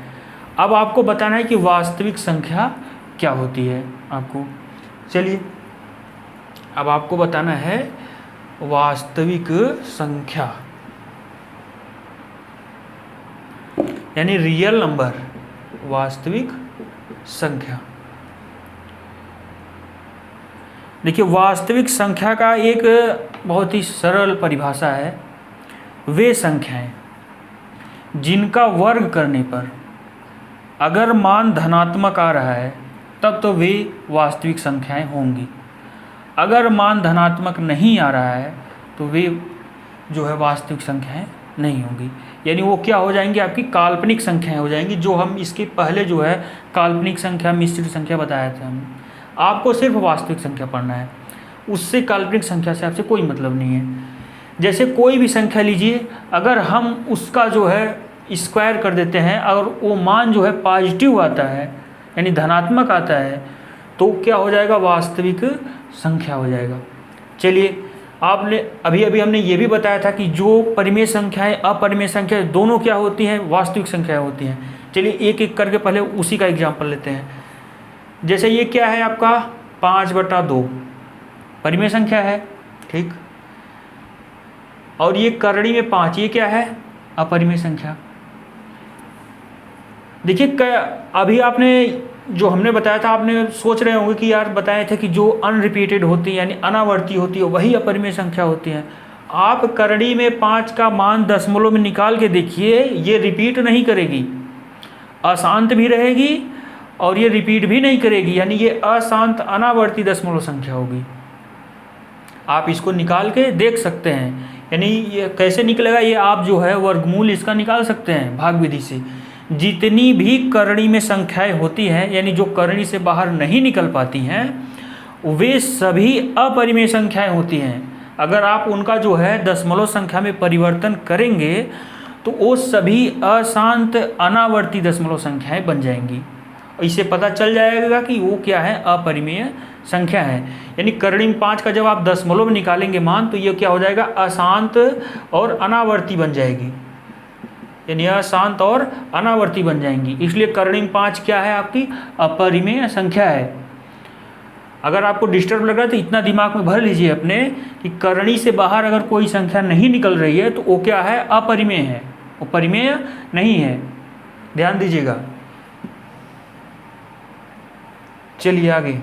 अब आपको बताना है कि वास्तविक संख्या क्या होती है आपको। चलिए अब आपको बताना है वास्तविक संख्या, यानी रियल नंबर, वास्तविक संख्या। देखिए वास्तविक संख्या का एक बहुत ही सरल परिभाषा है, वे संख्याएं जिनका वर्ग करने पर अगर मान धनात्मक आ रहा है तब तो वे वास्तविक संख्याएं होंगी, अगर मान धनात्मक नहीं आ रहा है तो वे जो है वास्तविक संख्याएं नहीं होंगी, यानी वो क्या हो जाएंगी, आपकी काल्पनिक संख्याएं हो जाएंगी। जो हम इसके पहले जो है काल्पनिक संख्या, मिश्रित संख्या बताया था हम, आपको सिर्फ वास्तविक संख्या पढ़ना है, उससे काल्पनिक संख्या से आपसे कोई मतलब नहीं है। जैसे कोई भी संख्या लीजिए, अगर हम उसका जो है स्क्वायर कर देते हैं और वो मान जो है पॉजिटिव आता है यानी धनात्मक आता है तो क्या हो जाएगा, वास्तविक संख्या हो जाएगा। चलिए आपने अभी हमने ये भी बताया था कि जो परिमेय संख्याएं अपरिमेय संख्याएं दोनों क्या होती हैं, वास्तविक संख्याएं होती हैं। चलिए एक एक करके पहले उसी का एग्जाम्पल लेते हैं। जैसे ये क्या है आपका 5/2 परिमेय संख्या है, ठीक, और ये करड़ी में 5, ये क्या है, अपरिमेय संख्या। देखिए अभी आपने जो हमने बताया था, आपने सोच रहे होंगे कि यार बताए थे कि जो अनरिपीटेड होती है यानी अनावर्ती होती है वही अपरिमेय संख्या होती है। आप करड़ी में 5 का मान दशमलव में निकाल के देखिए, ये रिपीट नहीं करेगी, अशांत भी रहेगी और ये रिपीट भी नहीं करेगी, यानी ये अशांत अनावर्ती दशमलव संख्या होगी। आप इसको निकाल के देख सकते हैं, यानी ये कैसे निकलेगा, ये आप जो है वर्गमूल इसका निकाल सकते हैं भाग विधि से। जितनी भी करणी में संख्याएं होती हैं यानी जो करणी से बाहर नहीं निकल पाती हैं वे सभी अपरिमेय संख्याएं होती हैं। अगर आप उनका जो है दशमलव संख्या में परिवर्तन करेंगे तो वो सभी अशांत अनावर्ती दशमलव संख्याएं बन जाएंगी। इससे पता चल जाएगा कि वो क्या है, अपरिमेय संख्या है। यानी करणी में 5 का जब आप दशमलव में निकालेंगे मान तो ये क्या हो जाएगा, अशांत और अनावर्ती बन जाएगी, यानी अशांत और अनावर्ती बन जाएंगी। इसलिए करणी में 5 क्या है, आपकी अपरिमेय संख्या है। अगर आपको डिस्टर्ब लग रहा है तो इतना दिमाग में भर लीजिए अपने कि करणी से बाहर अगर कोई संख्या नहीं निकल रही है तो वो क्या है, अपरिमेय है, वो परिमेय नहीं है, ध्यान दीजिएगा। चलिए आगे,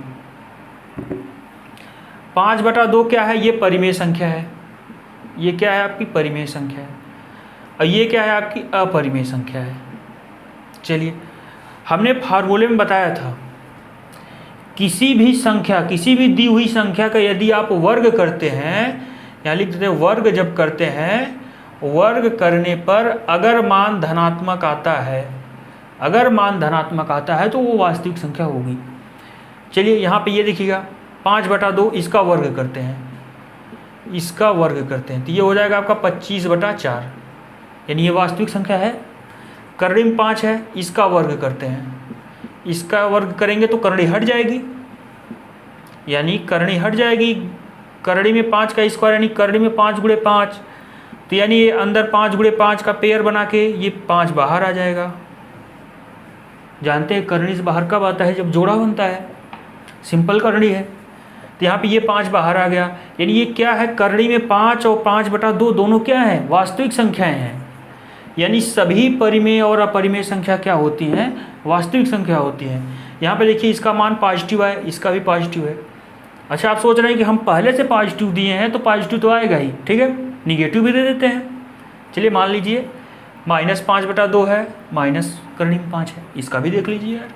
5/2 क्या है, ये परिमेय संख्या है, ये क्या है आपकी परिमेय संख्या है, और ये क्या है आपकी अपरिमेय संख्या है। चलिए हमने फार्मूले में बताया था किसी भी संख्या, किसी भी दी हुई संख्या का यदि आप वर्ग करते हैं, यहाँ लिख देते हैं वर्ग जब करते हैं, वर्ग करने पर अगर मान धनात्मक आता है, अगर मान धनात्मक आता है तो वो वास्तविक संख्या होगी। चलिए यहाँ पे ये देखिएगा 5/2 इसका वर्ग करते हैं, इसका वर्ग करते हैं तो ये हो जाएगा आपका 25/4, यानी ये वास्तविक संख्या है। करणी में 5 है, इसका वर्ग करते हैं, इसका वर्ग करेंगे तो करणी हट जाएगी, यानी करणी हट जाएगी। करणी में 5 का स्क्वायर यानी करणी में 5 × 5, तो यानी ये अंदर 5 × 5 का पेयर बना के ये 5 बाहर आ जाएगा। जानते हैं करणी से बाहर कब आता है, जब जोड़ा बनता है, सिंपल करणी है। तो यहाँ पे ये 5 बाहर आ गया, यानी ये क्या है, करणी में 5 और 5/2 दोनों क्या है, वास्तविक संख्याएं हैं। यानी सभी परिमेय और अपरिमेय संख्या क्या होती हैं, वास्तविक संख्या होती हैं। यहाँ पे देखिए इसका मान पॉजिटिव है, इसका भी पॉजिटिव है। अच्छा आप सोच रहे हैं कि हम पहले से पॉजिटिव दिए हैं तो पॉजिटिव तो आएगा ही, ठीक है, निगेटिव भी दे देते हैं। चलिए मान लीजिए -5/2 है, माइनस करणी में 5 है, इसका भी देख लीजिए यार।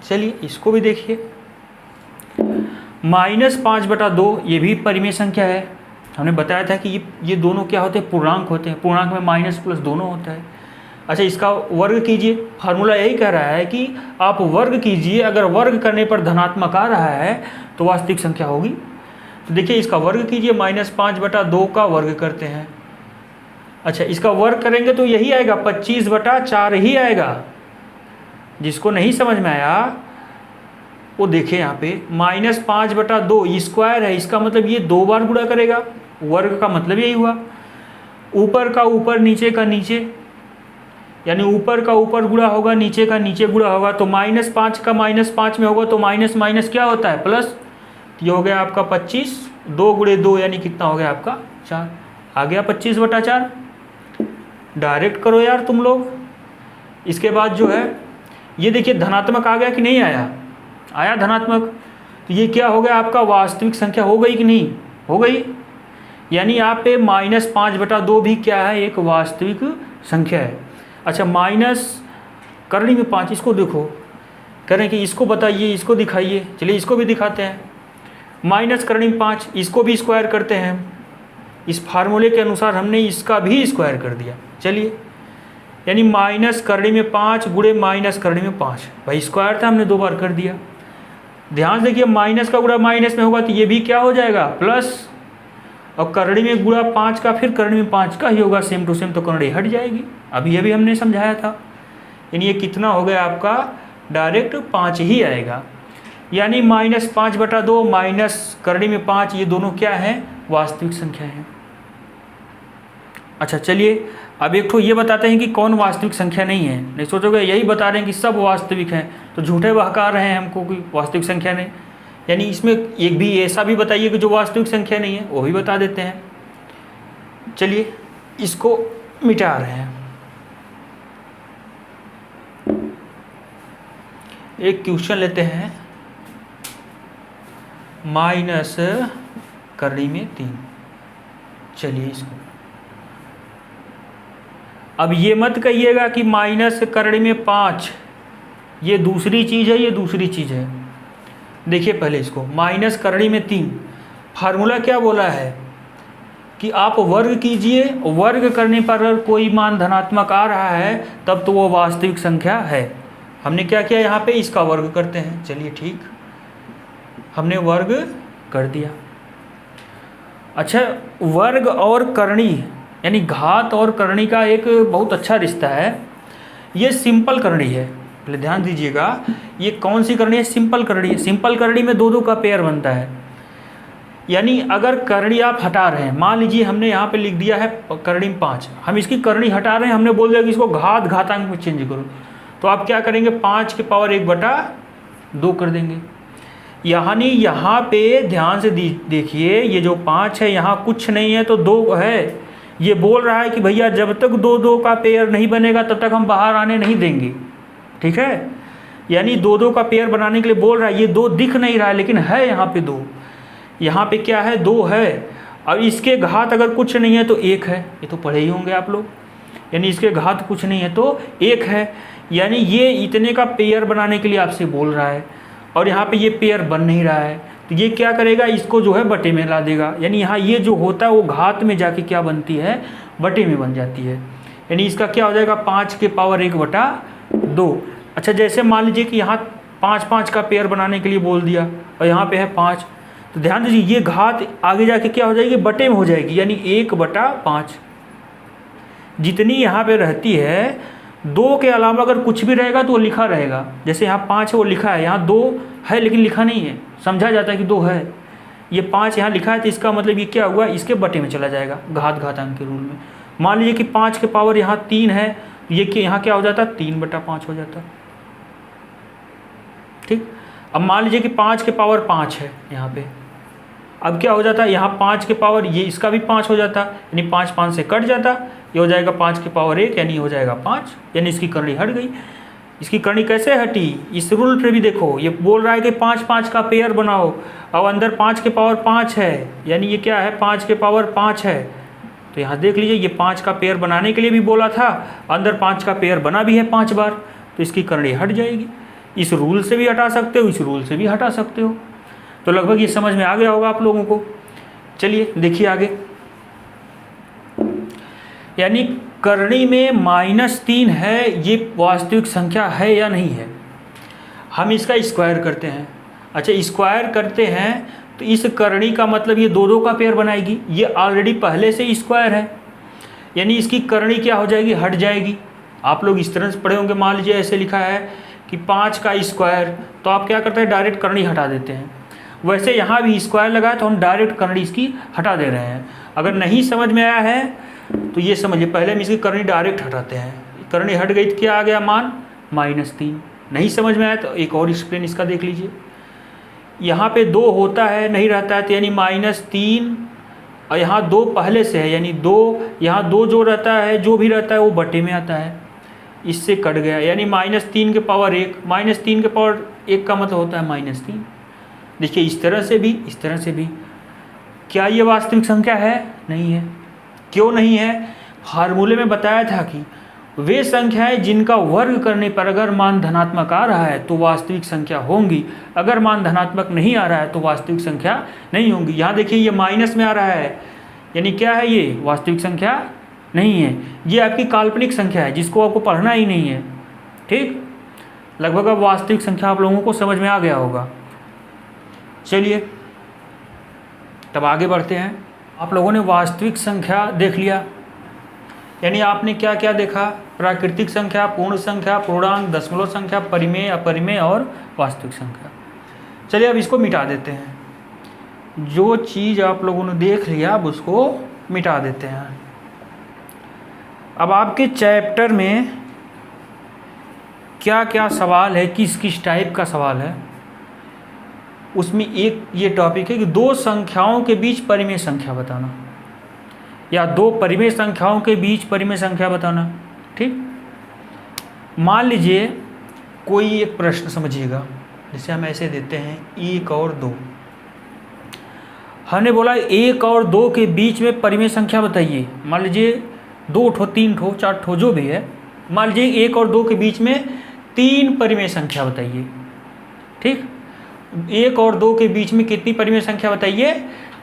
चलिए इसको भी देखिए, -5/2 ये भी परिमेय संख्या है। हमने बताया था कि ये दोनों क्या होते हैं, पूर्णांक होते हैं, पूर्णांक में माइनस प्लस दोनों होता है। अच्छा, इसका वर्ग कीजिए। फार्मूला यही कह रहा है कि आप वर्ग कीजिए, अगर वर्ग करने पर धनात्मक आ रहा है तो वास्तविक संख्या होगी। तो देखिए इसका वर्ग कीजिए, -5/2 का वर्ग करते हैं। अच्छा, इसका वर्ग करेंगे तो यही आएगा, 25/4 ही आएगा। जिसको नहीं समझ में आया वो देखिए यहाँ पे -5/2 स्क्वायर है, इसका मतलब ये 2 बार गुणा करेगा। वर्ग का मतलब यही हुआ, ऊपर का ऊपर नीचे का नीचे, यानी ऊपर का ऊपर गुणा होगा, नीचे का नीचे गुणा होगा। तो -5 का -5 में होगा तो माइनस माइनस क्या होता है, प्लस। ये हो गया आपका 25, 2 × 2 यानी कितना हो गया आपका 4, आ गया 25/4। डायरेक्ट करो यार तुम लोग। इसके बाद जो है ये देखिए धनात्मक आ गया कि नहीं आया, आया धनात्मक। तो ये क्या हो गया आपका वास्तविक संख्या हो गई कि नहीं, हो गई। यानी यहाँ पे -5/2 भी क्या है, एक वास्तविक संख्या है। अच्छा, माइनस करनी में 5, इसको देखो, कह रहे हैं कि इसको बताइए, इसको दिखाइए। चलिए इसको भी दिखाते हैं। माइनस करनी में 5, इसको भी स्क्वायर करते हैं। इस फार्मूले के अनुसार हमने इसका भी स्क्वायर कर दिया। चलिए, यानी माइनस करनी में 5 गुणे माइनस करनी में 5, भाई स्क्वायर था, हमने 2 बार कर दिया। ध्यान से देखिए, माइनस का गुणा माइनस में होगा तो ये भी क्या हो जाएगा, प्लस। और करनी में गुणा 5 का फिर करनी में 5 का ही होगा, सेम टू सेम, तो करनी हट जाएगी। अभी ये भी हमने समझाया था। यानी ये कितना हो गया आपका, डायरेक्ट 5 ही आएगा। यानी -5/2 माइनस करनी में 5, ये दोनों क्या हैं, वास्तविक संख्या हैं। अच्छा चलिए, अब एक तो ये बताते हैं कि कौन वास्तविक संख्या नहीं है। नहीं सोचोगे यही बता रहे हैं कि सब वास्तविक हैं, तो झूठे बहका रहे हैं हमको कि वास्तविक संख्या नहीं। यानी इसमें एक भी ऐसा भी बताइए कि जो वास्तविक संख्या नहीं है, वो भी बता देते हैं। चलिए इसको मिटा रहे हैं। एक क्वेश्चन लेते हैं, माइनस करनी में 3। चलिए इसको, अब ये मत कहिएगा कि माइनस करनी में 5 ये दूसरी चीज़ है, ये दूसरी चीज़ है। देखिए पहले इसको, माइनस करनी में 3, फार्मूला क्या बोला है कि आप वर्ग कीजिए, वर्ग करने पर अगर कोई मान धनात्मक आ रहा है तब तो वो वास्तविक संख्या है। हमने क्या किया, यहाँ पे इसका वर्ग करते हैं। चलिए ठीक, हमने वर्ग कर दिया। अच्छा, वर्ग और करनी यानी घात और करनी का एक बहुत अच्छा रिश्ता है। ये सिंपल करनी है, पहले ध्यान दीजिएगा। ये कौन सी करनी है, सिंपल करनी है। सिंपल करनी में 2-2 का पेयर बनता है। यानी अगर करनी आप हटा रहे हैं, मान लीजिए हमने यहाँ पे लिख दिया है करनी में 5, हम इसकी करनी हटा रहे हैं, हमने बोल दिया कि इसको घातांक में चेंज करो, तो आप क्या करेंगे, 5 की पावर 1/2 कर देंगे। यानी यहाँ पे ध्यान से देखिए, ये जो 5 है यहाँ कुछ नहीं है तो 2 है। ये बोल रहा है कि भैया जब तक 2-2 का पेयर नहीं बनेगा तब तक हम बाहर आने नहीं देंगे। ठीक है, यानी 2-2 का पेयर बनाने के लिए बोल रहा है। ये 2 दिख नहीं रहा है लेकिन है यहाँ पे 2, यहाँ पे क्या है, 2 है। और इसके घात अगर कुछ नहीं है तो 1 है, ये तो पढ़े ही होंगे आप लोग। यानी इसके घात कुछ नहीं है तो 1 है। यानी ये इतने का पेयर बनाने के लिए आपसे बोल रहा है, और यहाँ पे ये पेयर बन नहीं रहा है, तो ये क्या करेगा, इसको जो है बटे में ला देगा। यानी यहाँ ये जो होता है वो घात में जाके क्या बनती है, बटे में बन जाती है। यानी इसका क्या हो जाएगा, 5 की पावर 1/2। अच्छा, जैसे मान लीजिए कि यहाँ 5-5 का पेयर बनाने के लिए बोल दिया और यहाँ पे है 5, तो ध्यान दीजिए ये घात आगे जाके क्या हो जाएगी, बटे में हो जाएगी। यानी 1/5 जितनी यहाँ पे रहती है, 2 के अलावा अगर कुछ भी रहेगा तो वो लिखा रहेगा। जैसे यहाँ 5 है वो लिखा है, यहाँ 2 है लेकिन लिखा नहीं है, समझा जाता है कि 2 है। ये 5 यहाँ लिखा है तो इसका मतलब ये क्या हुआ, इसके बटे में चला जाएगा घातांक के रूल में। मान लीजिए कि 5 के पावर यहाँ 3 है, तो ये यहाँ क्या हो जाता है, 3/5 हो जाता। ठीक, अब मान लीजिए कि 5 के पावर 5 है यहाँ पे, अब क्या हो जाता है, यहाँ 5 के पावर ये इसका भी 5 हो जाता, यानी 5 से कट जाता, ये हो जाएगा 5 की पावर 1, यानी हो जाएगा 5। यानी इसकी करनी हट गई। इसकी करनी कैसे हटी, इस रूल पे भी देखो, ये बोल रहा है कि 5-5 का पेयर बनाओ, अब अंदर 5 के पावर 5 है, यानी ये क्या है, 5 के पावर 5 है। तो यहाँ देख लीजिए, ये 5 का पेयर बनाने के लिए भी बोला था, अंदर 5 का पेयर बना भी है 5 बार, तो इसकी करनी हट जाएगी। इस रूल से भी हटा सकते हो, इस रूल से भी हटा सकते हो। तो लगभग ये समझ में आ गया होगा आप लोगों को। चलिए देखिए आगे, यानी करणी में -3 है, ये वास्तविक संख्या है या नहीं है। हम इसका स्क्वायर करते हैं। अच्छा, स्क्वायर करते हैं तो इस करणी का मतलब ये 2 2 का पेयर बनाएगी, ये ऑलरेडी पहले से स्क्वायर है, यानी इसकी करणी क्या हो जाएगी, हट जाएगी। आप लोग इस तरह से पढ़े होंगे, मान लीजिए ऐसे लिखा है कि 5 का स्क्वायर, तो आप क्या करते हैं, डायरेक्ट करणी हटा देते हैं। वैसे यहाँ भी स्क्वायर लगा है तो हम डायरेक्ट करणी इसकी हटा दे रहे हैं। अगर नहीं समझ में आया है तो ये समझिए, पहले हम इसकी करणी डायरेक्ट हटाते हैं, करणी हट गई तो क्या आ गया मान, -3। नहीं समझ में आया तो एक और एक्सप्लेन इसका देख लीजिए। यहाँ पे 2 होता है, नहीं रहता है, तो यानी -3, और यहाँ 2 पहले से है, यानी 2, यहाँ 2 जो रहता है, जो भी रहता है वो बटे में आता है, इससे कट गया, यानी -3 के पावर 1, -3 के पावर 1 का मतलब होता है -3। देखिए इस तरह से भी, इस तरह से भी। क्या ये वास्तविक संख्या है? नहीं है। क्यों नहीं है? फार्मूले में बताया था कि वे संख्याएं जिनका वर्ग करने पर अगर मान धनात्मक आ रहा है तो वास्तविक संख्या होंगी, अगर मान धनात्मक नहीं आ रहा है तो वास्तविक संख्या नहीं होंगी। यहाँ देखिए ये माइनस में आ रहा है, यानी क्या है, ये वास्तविक संख्या नहीं है, ये आपकी काल्पनिक संख्या है जिसको आपको पढ़ना ही नहीं है। ठीक, लगभग अब वास्तविक संख्या आप लोगों को समझ में आ गया होगा। चलिए तब आगे बढ़ते हैं। आप लोगों ने वास्तविक संख्या देख लिया, यानी आपने क्या क्या देखा, प्राकृतिक संख्या, पूर्ण संख्या, पूर्णांक, दशमलव संख्या, परिमेय, अपरिमेय और वास्तविक संख्या। चलिए अब इसको मिटा देते हैं। जो चीज़ आप लोगों ने देख लिया अब उसको मिटा देते हैं। अब आपके चैप्टर में क्या क्या सवाल है, किस किस टाइप का सवाल है, उसमें एक ये टॉपिक है कि 2 संख्याओं के बीच परिमेय संख्या बताना, या 2 परिमेय संख्याओं के बीच परिमेय संख्या बताना। ठीक, मान लीजिए कोई एक प्रश्न समझिएगा, जैसे हम ऐसे देते हैं 1 और 2। हमने बोला 1 और 2 के बीच में परिमेय संख्या बताइए। मान लीजिए 2 ठो, 3 ठो, 4 ठो, जो भी है, मान लीजिए 1 और 2 के बीच में 3 परिमेय संख्या बताइए। ठीक, 1 और 2 के बीच में कितनी परिमेय संख्या बताइए,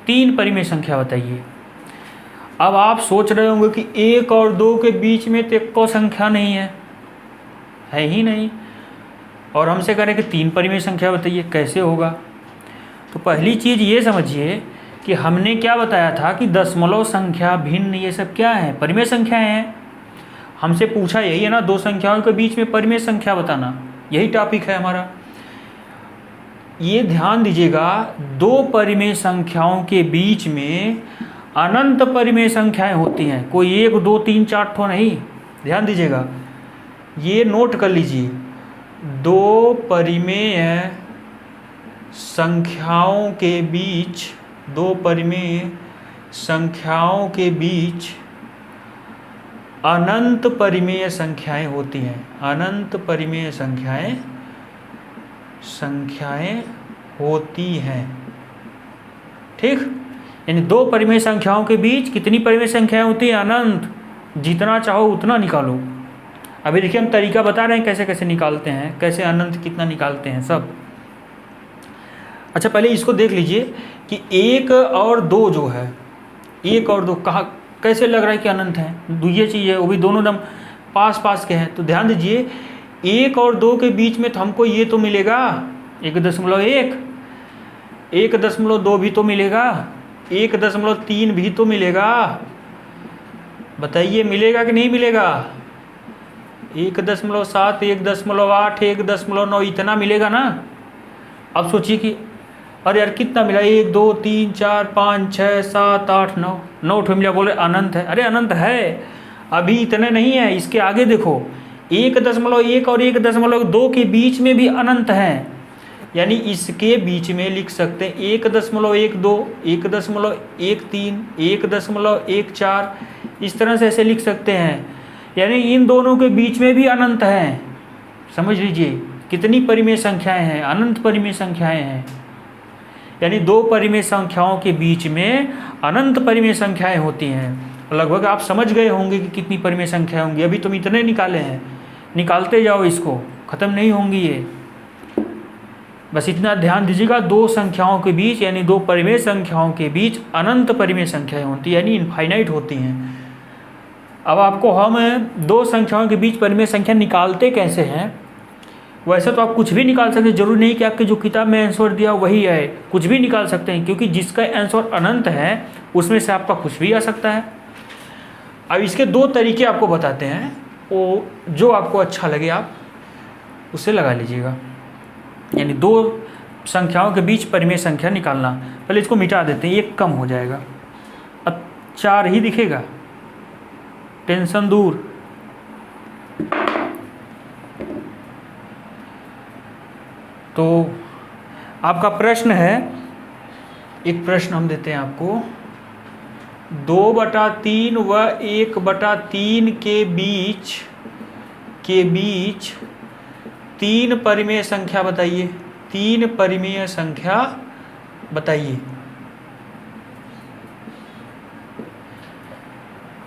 3 परिमेय संख्या बताइए। अब आप सोच रहे होंगे कि 1 और 2 के बीच में तो एक संख्या नहीं है ही नहीं, और हमसे करें कि 3 परिमेय संख्या बताइए, कैसे होगा। तो पहली चीज़ ये समझिए कि हमने क्या बताया था कि दशमलव संख्या, भिन्न, ये सब क्या है, परिमेय संख्याएं हैं। हमसे पूछा यही है ना, 2 संख्याओं के बीच में परिमेय संख्या बताना, यही टॉपिक है हमारा। ये ध्यान दीजिएगा, 2 परिमेय संख्याओं के बीच में अनंत परिमेय संख्याएं होती हैं, कोई 1 2 3 4 ठो नहीं। ध्यान दीजिएगा, ये नोट कर लीजिए, 2 परिमेय संख्याओं के बीच, 2 परिमेय संख्याओं के बीच अनंत परिमेय संख्याएं होती हैं, अनंत परिमेय संख्याएं होती हैं। ठीक, यानी 2 परिमेय संख्याओं के बीच कितनी परिमेय संख्याएं होती हैं, अनंत। जितना चाहो उतना निकालो। अभी देखिए हम तरीका बता रहे हैं कैसे कैसे निकालते हैं, कैसे अनंत कितना निकालते हैं सब। अच्छा, पहले इसको देख लीजिए कि 1 और 2 जो है, 1 और 2 कहाँ कैसे लग रहा है कि अनंत है। ये चीज़ है, वो भी दोनों एकदम पास पास के हैं। तो ध्यान दीजिए 1 और 2 के बीच में तो हमको ये तो मिलेगा 1.1, 1.2 भी तो मिलेगा, 1.3 भी तो मिलेगा। बताइए मिलेगा कि नहीं मिलेगा? 1.7, 1.8, 1.9 इतना मिलेगा ना। अब सोचिए कि अरे यार कितना मिला, 1 2 3 4 5 6 7 8 9, 9 ठो मिला, बोले अनंत है। अरे अनंत है, अभी इतने नहीं है, इसके आगे देखो 1.1 और 1.2 के बीच में भी अनंत है, यानी इसके बीच में लिख सकते हैं 1.12, 1.13, 1.14, इस तरह से ऐसे लिख सकते हैं, यानी इन दोनों के बीच में भी अनंत है। समझ लीजिए कितनी परिमेय संख्याएं हैं, अनंत परिमेय संख्याएं हैं, यानी 2 परिमेय संख्याओं के बीच में अनंत परिमेय संख्याएं होती हैं। लगभग आप समझ गए होंगे कि कितनी परिमेय संख्याएं होंगी। अभी तुम इतने निकाले हैं, निकालते जाओ, इसको ख़त्म नहीं होंगी ये। बस इतना ध्यान दीजिएगा, 2 संख्याओं के बीच यानी 2 परिमेय संख्याओं के बीच अनंत परिमेय संख्याएं होती हैं, यानी इनफाइनाइट होती हैं। अब आपको हम दो संख्याओं के बीच परिमेय संख्या निकालते कैसे हैं, वैसे तो आप कुछ भी निकाल सकते हैं, जरूरी नहीं कि आपके जो किताब में आंसर दिया वही है, कुछ भी निकाल सकते हैं, क्योंकि जिसका आंसर अनंत है उसमें से आपका कुछ भी आ सकता है। अब इसके दो तरीके आपको बताते हैं, वो जो आपको अच्छा लगे आप उसे लगा लीजिएगा। यानी दो संख्याओं के बीच परिमेय संख्या निकालना। पहले इसको मिटा देते हैं, एक कम हो जाएगा, अब 4 ही दिखेगा, टेंशन दूर। तो आपका प्रश्न है, एक प्रश्न हम देते हैं आपको, 2/3 व 1/3 के बीच 3 परिमेय संख्या बताइए। 3 परिमेय संख्या बताइए।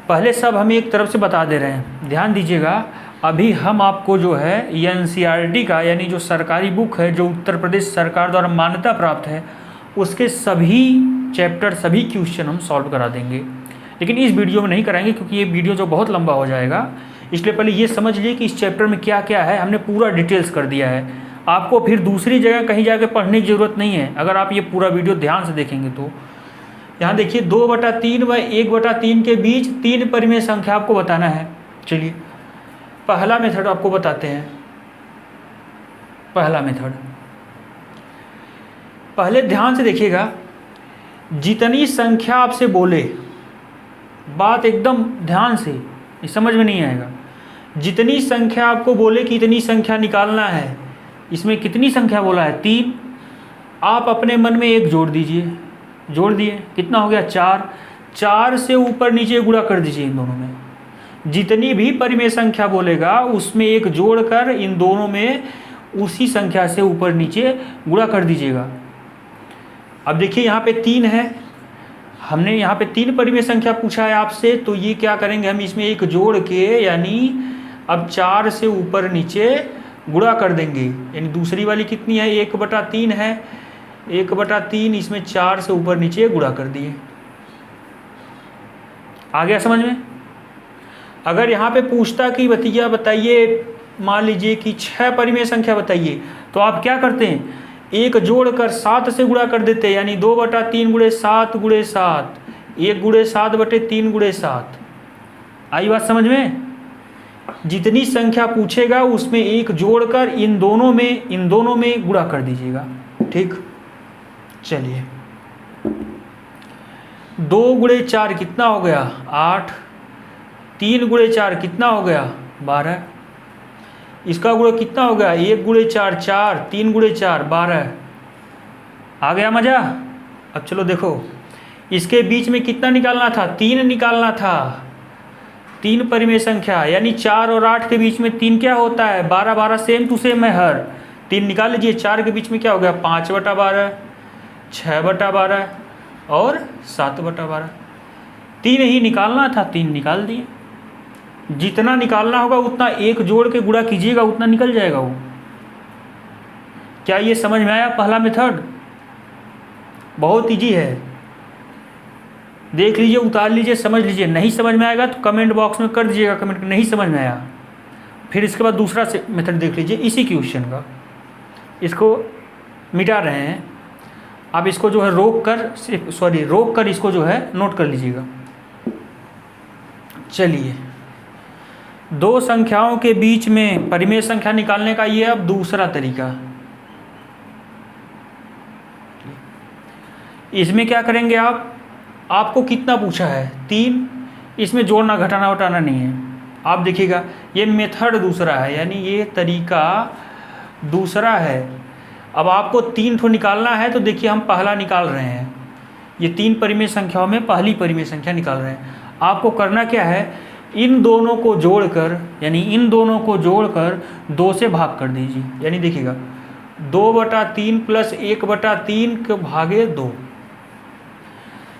पहले सब हम एक तरफ से बता दे रहे हैं, ध्यान दीजिएगा। अभी हम आपको जो है एनसीईआरटी का, यानी जो सरकारी बुक है, जो उत्तर प्रदेश सरकार द्वारा मान्यता प्राप्त है, उसके सभी चैप्टर, सभी क्वेश्चन हम सॉल्व करा देंगे। लेकिन इस वीडियो में नहीं कराएंगे, क्योंकि ये वीडियो जो बहुत लंबा हो जाएगा। इसलिए पहले ये समझ लिए कि इस चैप्टर में क्या क्या है, हमने पूरा डिटेल्स कर दिया है। आपको फिर दूसरी जगह कहीं जाके पढ़ने की ज़रूरत नहीं है, अगर आप ये पूरा वीडियो ध्यान से देखेंगे तो। यहाँ देखिए, 2/3 व 1/3 के बीच 3 परिमेय संख्या आपको बताना है। चलिए पहला मेथड आपको बताते हैं। पहला मेथड, पहले ध्यान से देखिएगा, जितनी संख्या आपसे बोले, बात एकदम ध्यान से, ये समझ में नहीं आएगा। जितनी संख्या आपको बोले कि इतनी संख्या निकालना है, इसमें कितनी संख्या बोला है 3, आप अपने मन में एक जोड़ दीजिए। जोड़ दिए, कितना हो गया 4। 4 से ऊपर नीचे गुणा कर दीजिए इन दोनों में। जितनी भी परिमेय संख्या बोलेगा उसमें एक जोड़कर इन दोनों में उसी संख्या से ऊपर नीचे गुणा कर दीजिएगा। अब देखिए यहाँ पे 3 है, हमने यहाँ पे 3 परिमेय संख्या पूछा है आपसे, तो ये क्या करेंगे हम, इसमें एक जोड़ के, यानी अब 4 से ऊपर नीचे गुणा कर देंगे। यानी दूसरी वाली कितनी है, 1/3 है, 1/3 इसमें 4 से ऊपर नीचे गुणा कर दिए। आ गया समझ में। अगर यहाँ पे पूछता कि भतीजा बताइए, मान लीजिए कि 6 परिमेय संख्या बताइए, तो आप क्या करते हैं, एक जोड़कर 7 से गुणा कर देते हैं। यानी 2/3 × 7 × 7, 1 × 7/3 × 7। आई बात समझ में। जितनी संख्या पूछेगा उसमें एक जोड़कर इन दोनों में गुणा कर दीजिएगा। ठीक, चलिए 2 × 4 कितना हो गया 8, 3 × 4 कितना हो गया 12, इसका गुणा कितना हो गया 1 × 4 4, 3 × 4 12। आ गया मजा। अब चलो देखो, इसके बीच में कितना निकालना था, 3 निकालना था। 3 परिमेय संख्या, यानी 4 और 8 के बीच में 3 क्या होता है, 12 12 सेम टू सेम है हर। 3 निकाल लीजिए, 4 के बीच में क्या हो गया 5/12, 6/12 और 7/12। 3 ही निकालना था, 3 निकाल दिए। जितना निकालना होगा उतना एक जोड़ के गुणा कीजिएगा, उतना निकल जाएगा वो। क्या ये समझ में आया पहला मेथड। बहुत इजी है, देख लीजिए, उतार लीजिए, समझ लीजिए। नहीं समझ में आएगा तो कमेंट बॉक्स में कर दीजिएगा कमेंट, नहीं समझ में आया। फिर इसके बाद दूसरा मेथड देख लीजिए इसी क्वेश्चन का, इसको मिटा रहे हैं आप, इसको जो है रोक कर इसको जो है नोट कर लीजिएगा। चलिए, 2 संख्याओं के बीच में परिमेय संख्या निकालने का ये अब दूसरा तरीका। इसमें क्या करेंगे आपको कितना पूछा है 3, इसमें जोड़ना घटाना वटाना नहीं है। आप देखिएगा ये मेथड दूसरा है, यानी ये तरीका दूसरा है। अब आपको 3 ठो निकालना है, तो देखिए हम पहला निकाल रहे हैं। ये 3 परिमेय संख्याओं में पहली परिमेय संख्या निकाल रहे हैं। आपको करना क्या है, इन दोनों को जोड़कर, यानी इन दोनों को जोड़कर 2 से भाग कर दीजिए। यानी देखिएगा 2/3 + 1/3 के भागे 2,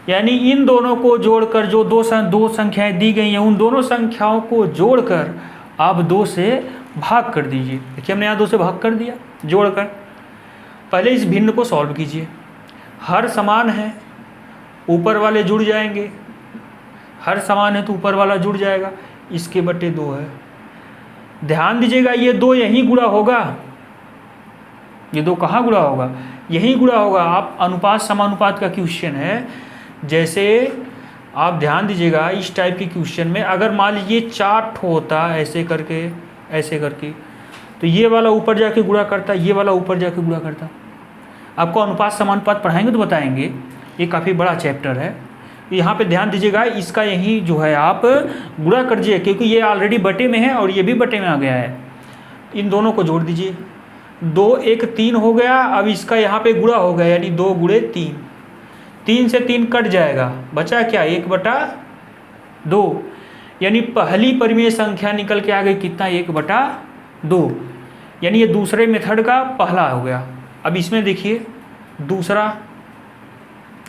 यानी इन दोनों को जोड़कर जो दो संख्याएं दी गई हैं, उन दोनों संख्याओं को जोड़कर आप 2 से भाग कर दीजिए। देखिए हमने यहाँ 2 से भाग कर दिया जोड़कर। पहले इस भिन्न को सॉल्व कीजिए। हर समान है, ऊपर वाले जुड़ जाएंगे, हर समान है तो ऊपर वाला जुड़ जाएगा, इसके बटे 2 है। ध्यान दीजिएगा ये 2 यहीं गुणा होगा, ये 2 कहाँ गुणा होगा, यहीं गुणा होगा। आप अनुपात समानुपात का क्वेश्चन है, जैसे आप ध्यान दीजिएगा इस टाइप के क्वेश्चन में अगर मान लीजिए 4 ठो होता ऐसे करके तो ये वाला ऊपर जाके गुणा करता, ये वाला ऊपर जाके गुणा करता। आपको अनुपात समानुपात पढ़ाएंगे तो बताएंगे, ये काफ़ी बड़ा चैप्टर है। यहाँ पे ध्यान दीजिएगा, इसका यही जो है आप गुणा कर दीजिए, क्योंकि ये ऑलरेडी बटे में है और ये भी बटे में आ गया है। इन दोनों को जोड़ दीजिए, 2 1 3 हो गया। अब इसका यहाँ पे गुणा हो गया, यानी 2 गुणे 3, 3 से 3 कट जाएगा, बचा क्या 1/2, यानी पहली परिमेय संख्या निकल के आ गई कितना 1/2, यानी ये दूसरे मेथड का पहला हो गया। अब इसमें देखिए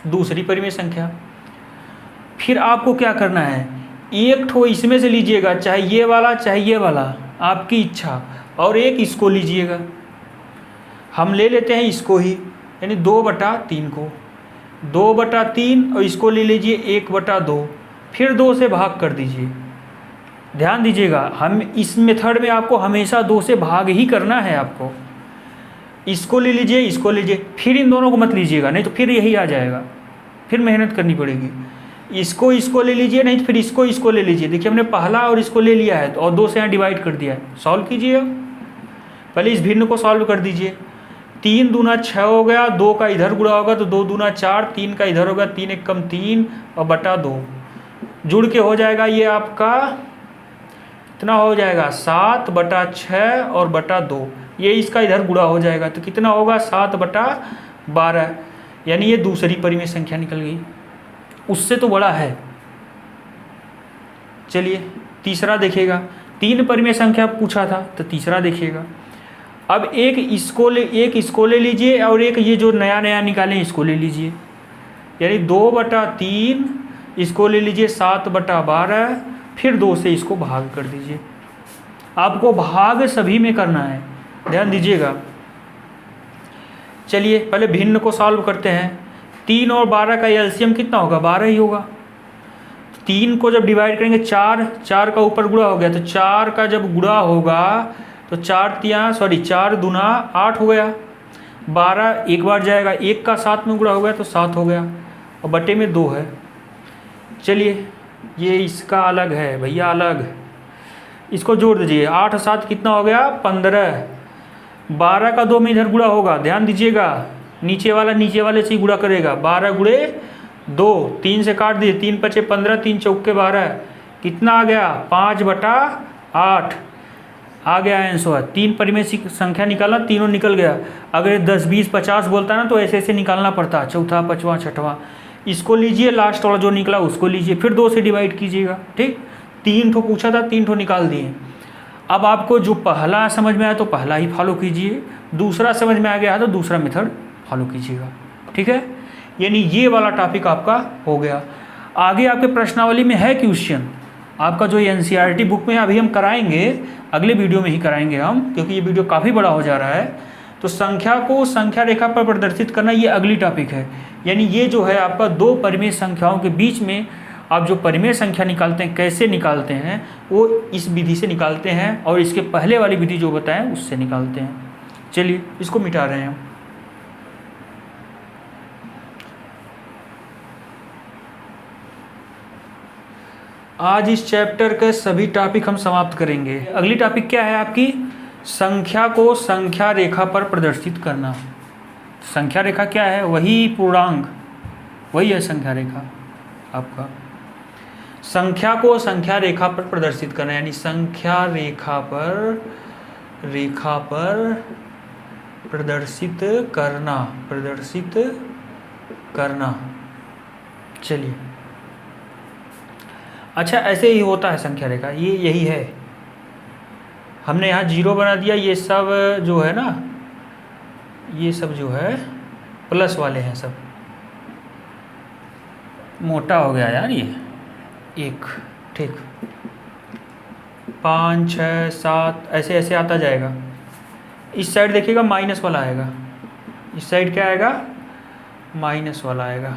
दूसरी परिमेय संख्या, फिर आपको क्या करना है, एक ठो इसमें से लीजिएगा, चाहे ये वाला आपकी इच्छा, और एक इसको लीजिएगा। हम ले लेते हैं इसको ही, यानी 2/3 को, 2/3 और इसको ले लीजिए 1/2, फिर 2 से भाग कर दीजिए। ध्यान दीजिएगा, हम इस मेथड में आपको हमेशा 2 से भाग ही करना है। आपको इसको ले लीजिए, इसको लीजिए, फिर इन दोनों को मत लीजिएगा, नहीं तो फिर यही आ जाएगा, फिर मेहनत करनी पड़ेगी। इसको ले लीजिए, नहीं तो फिर इसको ले लीजिए। देखिए हमने पहला और इसको ले लिया है और 2 से यहाँ डिवाइड कर दिया है। सॉल्व कीजिए, पहले इस भिन्न को सॉल्व कर दीजिए। 3 दूना 6 हो गया, 2 का इधर गुणा होगा तो 2 दूना 4, 3 का इधर होगा, 3 1 कम 3 और बटा 2 जुड़ के हो जाएगा, ये आपका कितना हो जाएगा 7/6 और बटा 2, ये इसका इधर गुणा हो जाएगा तो कितना होगा 7/12, यानी ये दूसरी परिमेय संख्या निकल गई, उससे तो बड़ा है। चलिए तीसरा देखिएगा, 3 परिमेय संख्या पूछा था तो तीसरा देखिएगा। अब एक इसको ले लीजिए और एक ये जो नया निकालें इसको ले लीजिए, यानी 2/3 इसको ले लीजिए 7/12, फिर 2 से इसको भाग कर दीजिए। आपको भाग सभी में करना है, ध्यान दीजिएगा। चलिए पहले भिन्न को सॉल्व करते हैं। 3 और 12 का एलसीएम कितना होगा, 12 ही होगा। 3 को जब डिवाइड करेंगे 4 का ऊपर गुणा हो गया, तो 4 का जब गुणा होगा तो 4 दूना 8 हो गया। 12 एक बार जाएगा, 1 का 7 में गुणा हो गया तो 7 हो गया और बटे में 2 है। चलिए ये इसका अलग है भैया, अलग, इसको जोड़ दीजिए। 8 7 कितना हो गया 15, 12 का 2 में इधर गुणा होगा, ध्यान दीजिएगा, नीचे वाले से ही गुणा करेगा। 12 गुणे 2, 3 से काट दिए, 3 × 5 = 15, 3 × 4 = 12, कितना आ गया 5/8 आ गया आंसर। 3 परिमेय संख्या निकाला, तीनों निकल गया। अगर 10 20 50 बोलता ना तो ऐसे निकालना पड़ता, चौथा पाँचवा छठवां। इसको लीजिए, लास्ट वाला जो निकला उसको लीजिए, फिर 2 से डिवाइड कीजिएगा। ठीक, 3 ठो पूछा था, 3 ठो निकाल दिए। अब आपको जो पहला समझ में आया तो पहला ही फॉलो कीजिए, दूसरा समझ में आ गया तो दूसरा मेथड फॉलो कीजिएगा। ठीक है, यानी ये वाला टॉपिक आपका हो गया। आगे आपके प्रश्नावली में है क्वेश्चन आपका जो एनसीईआरटी बुक में अभी हम कराएंगे, अगले वीडियो में ही कराएंगे हम, क्योंकि ये वीडियो काफ़ी बड़ा हो जा रहा है। तो संख्या को संख्या रेखा पर प्रदर्शित करना ये अगली टॉपिक है। यानी ये जो है आपका 2 परिमेय संख्याओं के बीच में आप जो परिमेय संख्या निकालते हैं, कैसे निकालते हैं, वो इस विधि से निकालते हैं और इसके पहले वाली विधि जो बताएं उससे निकालते हैं। चलिए इसको मिटा रहे हैं। आज इस चैप्टर के सभी टॉपिक हम समाप्त करेंगे। अगली टॉपिक क्या है आपकी, संख्या को संख्या रेखा पर प्रदर्शित करना। संख्या रेखा क्या है, वही पूर्णांक, वही है संख्या रेखा आपका। संख्या को संख्या रेखा पर प्रदर्शित करना, यानी संख्या रेखा पर प्रदर्शित करना। चलिए, अच्छा ऐसे ही होता है संख्या रेखा, ये यही है। हमने यहाँ 0 बना दिया, ये सब जो है ना, ये सब जो है प्लस वाले हैं, सब मोटा हो गया यार ये 1। ठीक, 5 6 7 ऐसे ऐसे आता जाएगा। इस साइड देखिएगा माइनस वाला आएगा, इस साइड क्या आएगा, माइनस वाला आएगा,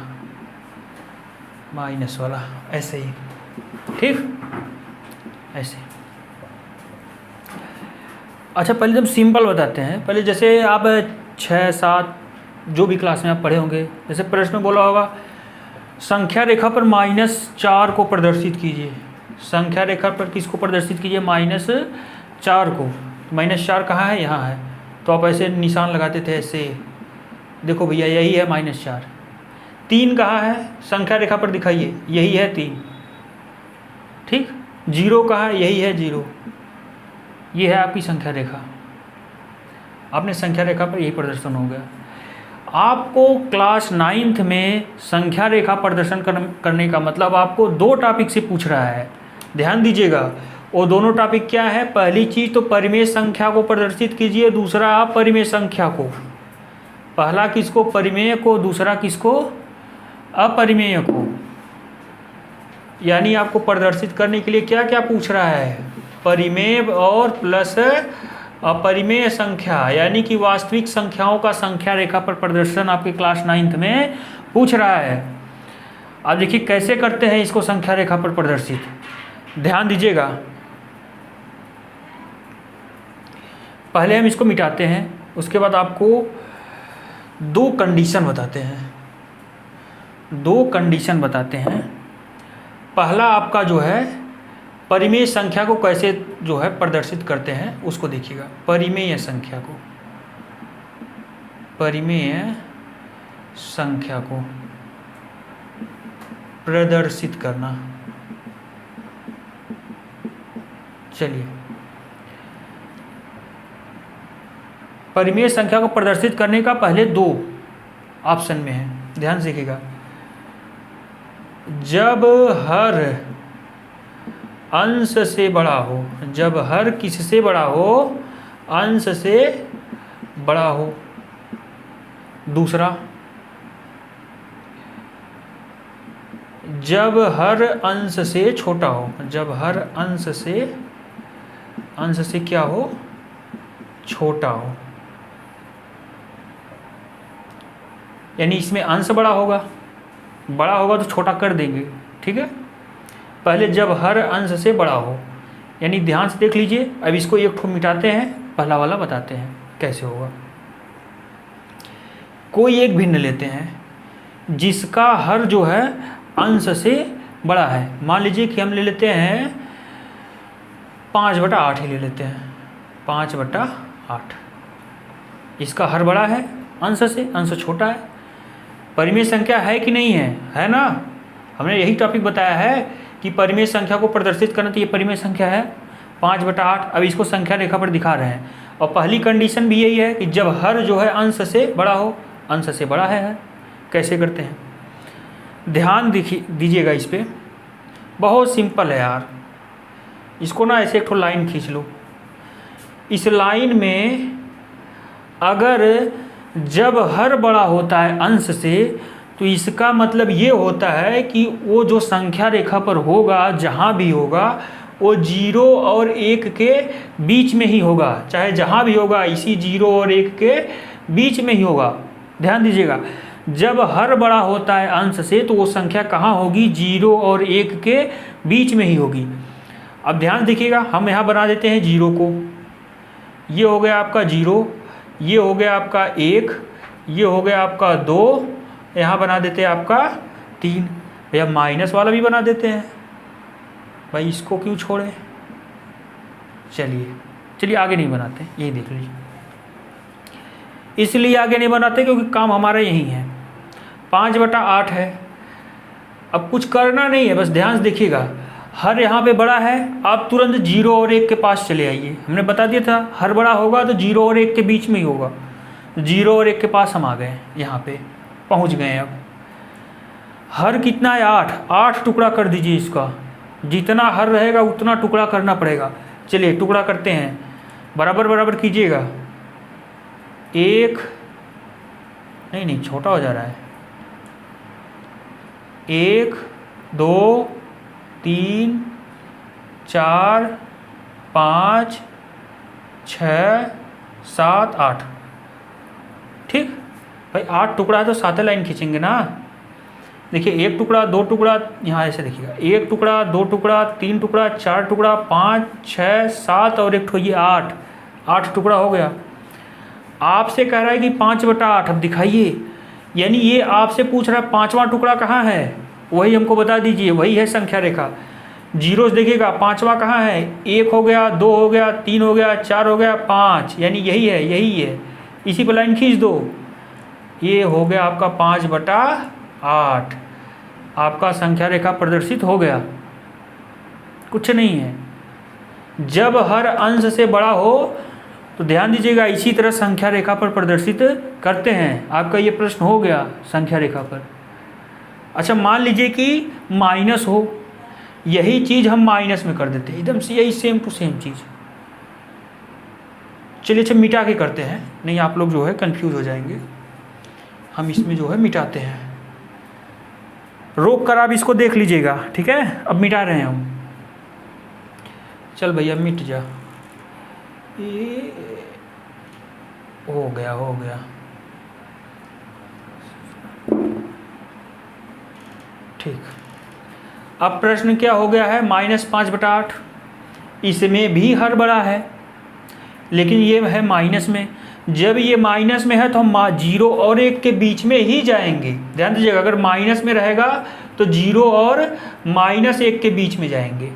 माइनस वाला, ऐसे ही। ठीक, ऐसे। अच्छा, पहले हम सिंपल बताते हैं। पहले जैसे आप 6, 7 जो भी क्लास में आप पढ़े होंगे, जैसे प्रश्न में बोला होगा संख्या रेखा पर -4 को प्रदर्शित कीजिए। संख्या रेखा पर किसको प्रदर्शित कीजिए? -4 को। -4 कहाँ है? यहाँ है। तो आप ऐसे निशान लगाते थे ऐसे, देखो भैया यही है -4। 3 कहाँ है? संख्या रेखा पर दिखाइए, यही है 3। ठीक। 0 कहाँ है? यही है 0। ये है आपकी संख्या रेखा। आपने संख्या रेखा पर यही प्रदर्शन हो गया। आपको क्लास 9th में संख्या रेखा प्रदर्शन करने का मतलब आपको 2 टॉपिक से पूछ रहा है, ध्यान दीजिएगा। वो दोनों टॉपिक क्या है? पहली चीज़ तो परिमेय संख्या को प्रदर्शित कीजिए, दूसरा आप परिमेय संख्या को। पहला किसको? परिमेय को, दूसरा किसको? अपरिमेय को। यानी आपको प्रदर्शित करने के लिए क्या क्या पूछ रहा है? परिमेय और प्लस अपरिमेय संख्या, यानी कि वास्तविक संख्याओं का संख्या रेखा पर प्रदर्शन आपके क्लास 9th में पूछ रहा है। अब देखिए कैसे करते हैं इसको संख्या रेखा पर प्रदर्शित, ध्यान दीजिएगा। पहले हम इसको मिटाते हैं, उसके बाद आपको 2 कंडीशन बताते हैं। 2 कंडीशन बताते हैं। पहला आपका जो है परिमेय संख्या को कैसे जो है प्रदर्शित करते हैं उसको देखिएगा। परिमेय संख्या को, परिमेय संख्या को प्रदर्शित करना। चलिए, परिमेय संख्या को प्रदर्शित करने का पहले 2 ऑप्शन में है, ध्यान से देखिएगा। जब हर अंश से बड़ा हो, जब हर किससे बड़ा हो? अंश से बड़ा हो। दूसरा, जब हर अंश से छोटा हो, जब हर अंश से क्या हो? छोटा हो। यानी इसमें अंश बड़ा होगा तो छोटा कर देंगे, ठीक है। पहले जब हर अंश से बड़ा हो, यानी ध्यान से देख लीजिए। अब इसको एक ठो मिटाते हैं, पहला वाला बताते हैं कैसे होगा। कोई एक भिन्न लेते हैं जिसका हर जो है अंश से बड़ा है। मान लीजिए कि हम ले लेते हैं 5/8 ही ले लेते हैं, 5/8। इसका हर बड़ा है अंश से, अंश छोटा है। परिमेय संख्या है कि नहीं है? है ना। हमने यही टॉपिक बताया है कि परिमेय संख्या को प्रदर्शित करना, तो ये परिमेय संख्या है 5/8। अब इसको संख्या रेखा पर दिखा रहे हैं। और पहली कंडीशन भी यही है कि जब हर जो है अंश से बड़ा हो, अंश से बड़ा है। कैसे करते हैं ध्यान दीजिएगा इस पर, बहुत सिंपल है यार। इसको ना ऐसे एक ठो लाइन खींच लो। इस लाइन में अगर जब हर बड़ा होता है अंश से, तो इसका मतलब ये होता है कि वो जो संख्या रेखा पर होगा, जहाँ भी होगा, वो 0 और 1 के बीच में ही होगा। चाहे जहाँ भी होगा, इसी 0 और 1 के बीच में ही होगा। ध्यान दीजिएगा, जब हर बड़ा होता है अंश से, तो वो संख्या कहाँ होगी? 0 और 1 के बीच में ही होगी। अब ध्यान देखिएगा, हम यहाँ बना देते हैं 0 को। ये हो गया आपका 0, ये हो गया आपका 1, ये हो गया आपका 2, यहाँ बना देते हैं आपका 3। भैया माइनस वाला भी बना देते हैं, भाई इसको क्यों छोड़े। चलिए आगे नहीं बनाते, यही देख लीजिए। इसलिए आगे नहीं बनाते क्योंकि काम हमारा यही है। 5/8 है। अब कुछ करना नहीं है, बस ध्यान से देखिएगा। हर यहाँ पे बड़ा है, आप तुरंत 0 और 1 के पास चले आइए। हमने बता दिया था हर बड़ा होगा तो 0 और 1 के बीच में ही होगा। 0 और 1 के पास हम आ गए, यहाँ पे पहुँच गए। अब हर कितना है? 8 टुकड़ा कर दीजिए इसका। जितना हर रहेगा उतना टुकड़ा करना पड़ेगा। चलिए टुकड़ा करते हैं, बराबर बराबर कीजिएगा। 1 नहीं छोटा हो जा रहा है। 1 2 3 4 5 6 7 8। ठीक भाई, 8 टुकड़ा है तो 7 लाइन खींचेंगे ना। देखिए 1 टुकड़ा 2 टुकड़ा, यहाँ ऐसे देखिएगा 1 टुकड़ा 2 टुकड़ा 3 टुकड़ा 4 टुकड़ा 5 6 7 और एक ठो ये 8 टुकड़ा हो गया। आपसे कह रहा है कि 5/8, अब दिखाइए, यानी ये आपसे पूछ रहा है 5वां टुकड़ा कहाँ है, वही हमको बता दीजिए, वही है संख्या रेखा। जीरो देखिएगा 5वां कहाँ है, 1 हो गया 2 हो गया 3 हो गया 4 हो गया 5, यानी यही है, इसी पर लाइन खींच दो, ये हो गया आपका 5/8, आपका संख्या रेखा प्रदर्शित हो गया। कुछ नहीं है, जब हर अंश से बड़ा हो तो ध्यान दीजिएगा इसी तरह संख्या रेखा पर प्रदर्शित करते हैं। आपका ये प्रश्न हो गया संख्या रेखा पर। अच्छा मान लीजिए कि माइनस हो, यही चीज़ हम माइनस में कर देते हैं, एकदम से यही सेम टू सेम चीज़। चलिए अच्छा मिटा के करते हैं, नहीं आप लोग जो है कंफ्यूज हो जाएंगे। हम इसमें जो है मिटाते हैं, रोक कर आप इसको देख लीजिएगा, ठीक है। अब मिटा रहे हैं हम, चल भैया मिट जा, ये हो गया ठीक। अब प्रश्न क्या हो गया है, -5/8, इसमें भी हर बड़ा है लेकिन ये है माइनस में। जब ये माइनस में है तो हम 0 और 1 के बीच में ही जाएंगे। ध्यान दीजिएगा, अगर माइनस में रहेगा तो 0 और -1 के बीच में जाएंगे,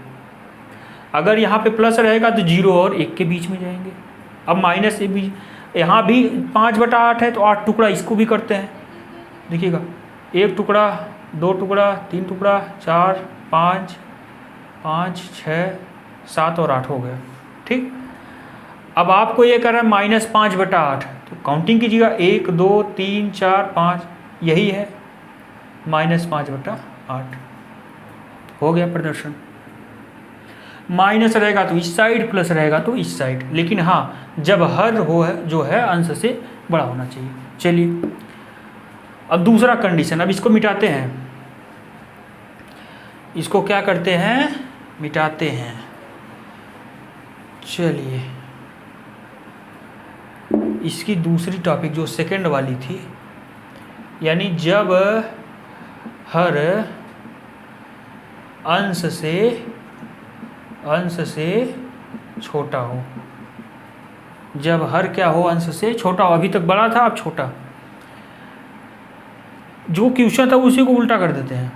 अगर यहाँ पे प्लस रहेगा तो 0 और 1 के बीच में जाएंगे। अब माइनस से भी यहाँ भी 5/8 है तो 8 टुकड़ा इसको भी करते हैं। देखिएगा 1 टुकड़ा 2 टुकड़ा 3 टुकड़ा 4 5 5 6 7 और 8 हो गया, ठीक। अब आपको ये कर रहा है -5/8, तो काउंटिंग कीजिएगा 1 2 3 4 5, यही है -5/8 हो गया प्रदर्शन। माइनस रहेगा तो इस साइड, प्लस रहेगा तो इस साइड, लेकिन हाँ जब हर हो है जो है अंश से बड़ा होना चाहिए। चलिए अब दूसरा कंडीशन, अब इसको मिटाते हैं, इसको क्या करते हैं, मिटाते हैं। चलिए इसकी दूसरी टॉपिक जो सेकंड वाली थी, यानी जब हर अंश से छोटा हो, जब हर क्या हो, अंश से छोटा हो। अभी तक बड़ा था अब छोटा, जो क्वेश्चन था उसी को उल्टा कर देते हैं,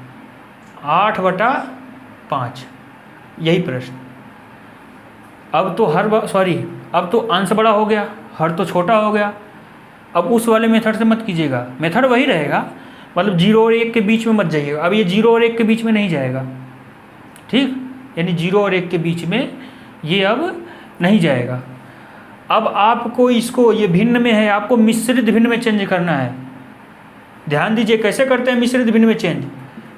8/5 यही प्रश्न। अब तो अब तो अंश बड़ा हो गया, हर तो छोटा हो गया। अब उस वाले मेथड से मत कीजिएगा, मेथड वही रहेगा, मतलब 0 और 1 के बीच में मत जाइएगा। अब ये 0 और 1 के बीच में नहीं जाएगा, ठीक, यानी 0 और 1 के बीच में ये अब नहीं जाएगा। अब आपको इसको, ये भिन्न में है, आपको मिश्रित भिन्न में चेंज करना है। ध्यान दीजिए कैसे करते हैं मिश्रित भिन्न में चेंज,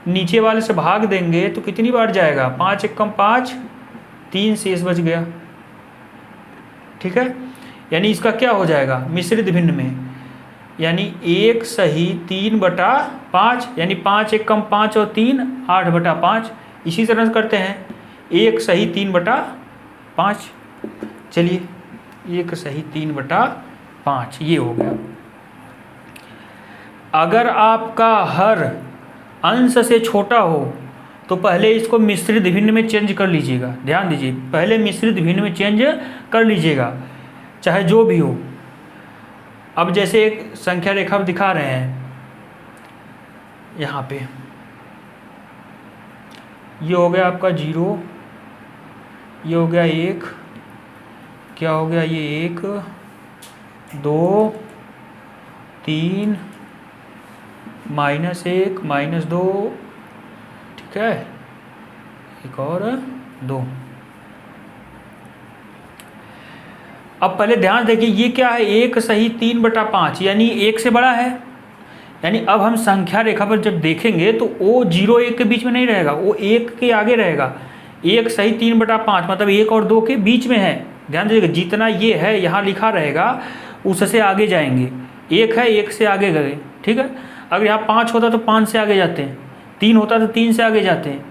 नीचे वाले से भाग देंगे तो कितनी बार जाएगा, 5 एकम 5, 3 शेष बच गया, ठीक है। यानी इसका क्या हो जाएगा मिश्रित भिन्न में, यानी 1 सही 3/5, यानी 5 एकम 5 और 3 8/5। इसी तरह से करते हैं 1 सही 3/5, चलिए 1 सही 3/5 ये हो गया। अगर आपका हर अंश से छोटा हो तो पहले इसको मिश्रित भिन्न में चेंज कर लीजिएगा। ध्यान दीजिए, पहले मिश्रित भिन्न में चेंज कर लीजिएगा, चाहे जो भी हो। अब जैसे एक संख्या रेखा दिखा रहे हैं यहाँ पे, ये हो गया आपका 0, ये हो गया 1, क्या हो गया ये 1 2 3 -1 -2, ठीक है, एक और 2। अब पहले ध्यान देखिए ये क्या है, 1 सही 3/5, यानी 1 से बड़ा है। यानी अब हम संख्या रेखा पर जब देखेंगे तो वो 0 1 के बीच में नहीं रहेगा, वो 1 के आगे रहेगा। 1 सही 3/5 मतलब 1 और 2 के बीच में है। ध्यान दीजिएगा, जितना ये है यहाँ लिखा रहेगा उससे आगे जाएंगे। 1 है 1 से आगे गए, ठीक है। अगर यहाँ 5 होता तो 5 से आगे जाते हैं, 3 होता तो 3 से आगे जाते हैं।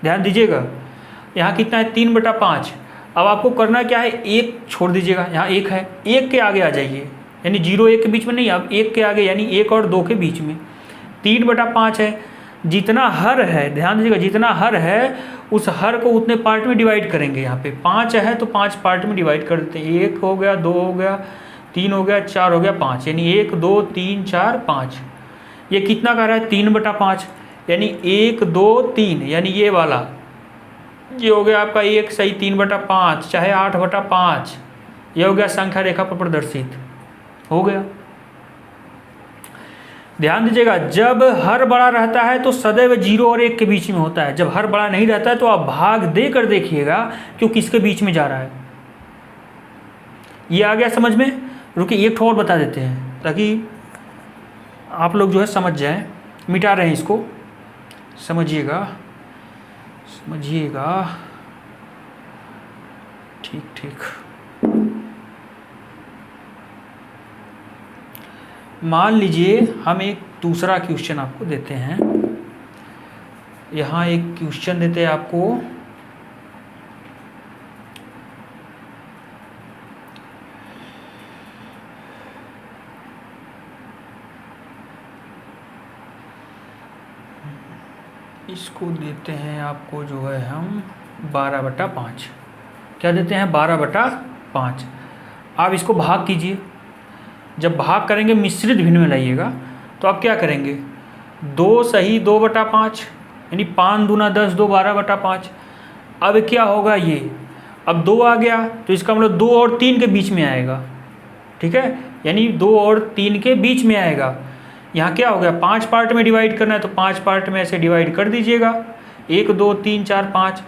ध्यान दीजिएगा यहाँ कितना है 3/5। अब आपको करना क्या है, 1 छोड़ दीजिएगा, यहाँ 1 है, 1 के आगे आ जाइए, यानी 0 1 के बीच में नहीं, अब 1 के आगे यानी 1 और 2 के बीच में। 3/5 है, जितना हर है, ध्यान दीजिएगा, जितना हर है उस हर को उतने पार्ट में डिवाइड करेंगे। यहाँ पे 5 है तो 5 पार्ट में डिवाइड कर देते हैं। 1 हो गया, 2 हो गया, 3 हो गया, 4 हो गया, 5, यानी 1 2 3 4 5। ये कितना कर रहा है? 3/5, यानी 1 2 3, यानी ये वाला ये हो गया आपका 1 सही 3/5, चाहे 8/5। ये हो गया संख्या रेखा पर प्रदर्शित, हो गया। ध्यान दीजिएगा, जब हर बड़ा रहता है तो सदैव 0 और 1 के बीच में होता है। जब हर बड़ा नहीं रहता है तो आप भाग दे कर देखिएगा कि वो किसके बीच में जा रहा है। ये आ गया समझ में? रुकिए एक ठो और बता देते हैं ताकि आप लोग जो है समझ जाएं। मिटा रहे हैं इसको, समझिएगा समझिएगा। ठीक ठीक। मान लीजिए हम एक दूसरा क्वेश्चन आपको देते हैं। यहाँ एक क्वेश्चन देते हैं आपको, इसको देते हैं आपको जो है हम 12/5। क्या देते हैं? 12/5। आप इसको भाग कीजिए। जब भाग करेंगे मिश्रित भिन्न में लाइएगा तो आप क्या करेंगे? 2 सही 2/5, यानी 5 दूना 10, 2 12/5। अब क्या होगा? ये अब 2 आ गया तो इसका मतलब 2 और 3 के बीच में आएगा, ठीक है, यानी 2 और 3 के बीच में आएगा। यहाँ क्या हो गया? 5 पार्ट में डिवाइड करना है तो 5 पार्ट में ऐसे डिवाइड कर दीजिएगा। 1 2 3 4 5,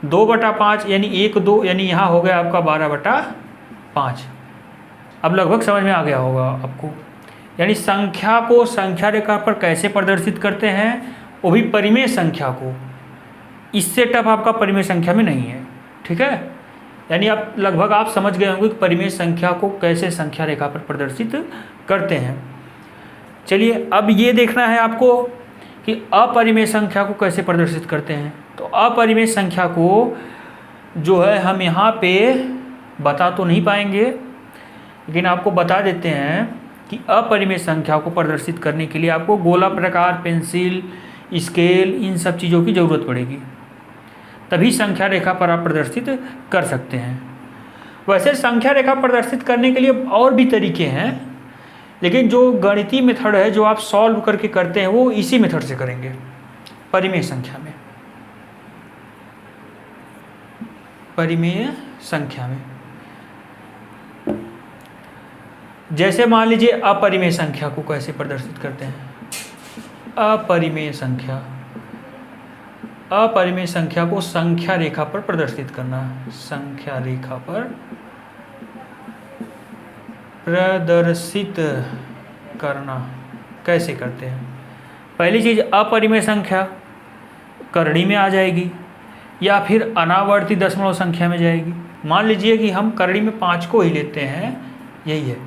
2/5 यानी 1 2, यानी यहाँ हो गया आपका 12/5। अब लगभग समझ में आ गया होगा आपको। यानी संख्या को संख्या रेखा पर कैसे प्रदर्शित करते हैं, वो भी परिमेय संख्या को। इससे टफ आपका परिमेय संख्या में नहीं है, ठीक है। यानी आप लगभग आप समझ गए होंगे कि परिमेय संख्या को कैसे संख्या रेखा पर प्रदर्शित करते हैं। चलिए अब ये देखना है आपको कि अपरिमेय संख्या को कैसे प्रदर्शित करते हैं। तो अपरिमेय संख्या को जो है हम यहाँ पे बता तो नहीं पाएंगे, लेकिन आपको बता देते हैं कि अपरिमेय संख्या को प्रदर्शित करने के लिए आपको गोला प्रकार, पेंसिल, स्केल, इन सब चीज़ों की ज़रूरत पड़ेगी, तभी संख्या रेखा पर आप प्रदर्शित कर सकते हैं। वैसे संख्या रेखा प्रदर्शित करने के लिए और भी तरीके हैं, लेकिन जो गणितीय मेथड है जो आप सॉल्व करके करते हैं वो इसी मेथड से करेंगे परिमेय संख्या में। परिमेय संख्या में जैसे मान लीजिए अपरिमेय संख्या को कैसे प्रदर्शित करते हैं। अपरिमेय संख्या, अपरिमेय संख्या को संख्या रेखा पर प्रदर्शित करना, संख्या रेखा पर प्रदर्शित करना कैसे करते हैं। पहली चीज़, अपरिमेय संख्या करड़ी में आ जाएगी या फिर अनावर्ती दशमलव संख्या में जाएगी। मान लीजिए कि हम करड़ी में 5 को ही लेते हैं, यही है,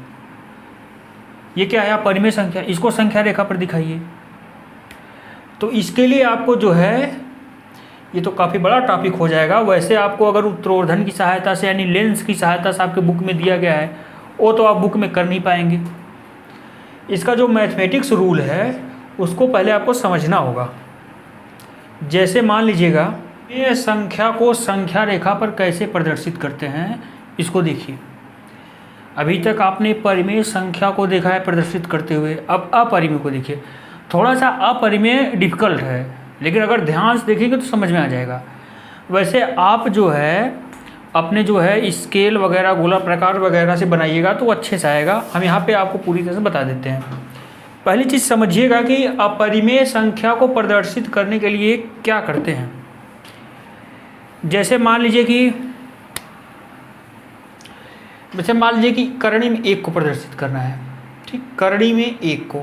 ये क्या है? अपरिमेय संख्या। इसको संख्या रेखा पर दिखाइए। तो इसके लिए आपको जो है, ये तो काफ़ी बड़ा टॉपिक हो जाएगा। वैसे आपको अगर उत्तरोर्धन की सहायता से यानी लेंस की सहायता से आपके बुक में दिया गया है, वो तो आप बुक में कर नहीं पाएंगे। इसका जो मैथमेटिक्स रूल है उसको पहले आपको समझना होगा। जैसे मान लीजिएगा ये संख्या को संख्या रेखा पर कैसे प्रदर्शित करते हैं, इसको देखिए। अभी तक आपने परिमेय संख्या को देखा है प्रदर्शित करते हुए, अब अपरिमेय को देखिए। थोड़ा सा अपरिमेय डिफिकल्ट है, लेकिन अगर ध्यान से देखेंगे तो समझ में आ जाएगा। वैसे आप जो है अपने जो है स्केल वगैरह, गोला प्रकार वगैरह से बनाइएगा तो अच्छे से आएगा। हम यहाँ पे आपको पूरी तरह से बता देते हैं। पहली चीज़ समझिएगा कि अपरिमेय संख्या को प्रदर्शित करने के लिए क्या करते हैं। जैसे मान लीजिए कि करणी में 1 को प्रदर्शित करना है, ठीक, करणी में 1 को,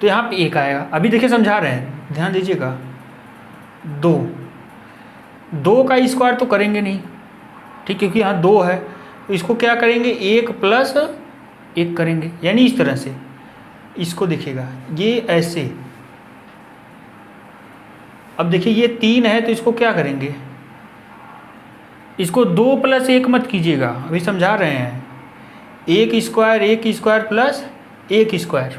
तो यहाँ पे 1 आएगा। अभी देखिए समझा रहे हैं, ध्यान दीजिएगा। 2 का स्क्वायर तो करेंगे नहीं, ठीक, क्योंकि यहाँ 2 है, तो इसको क्या करेंगे? 1 + 1 करेंगे, यानी इस तरह से। इसको देखिएगा, ये ऐसे। अब देखिए ये 3 है तो इसको क्या करेंगे? इसको 2 + 1 मत कीजिएगा, अभी समझा रहे हैं। 1 स्क्वायर + 1 स्क्वायर।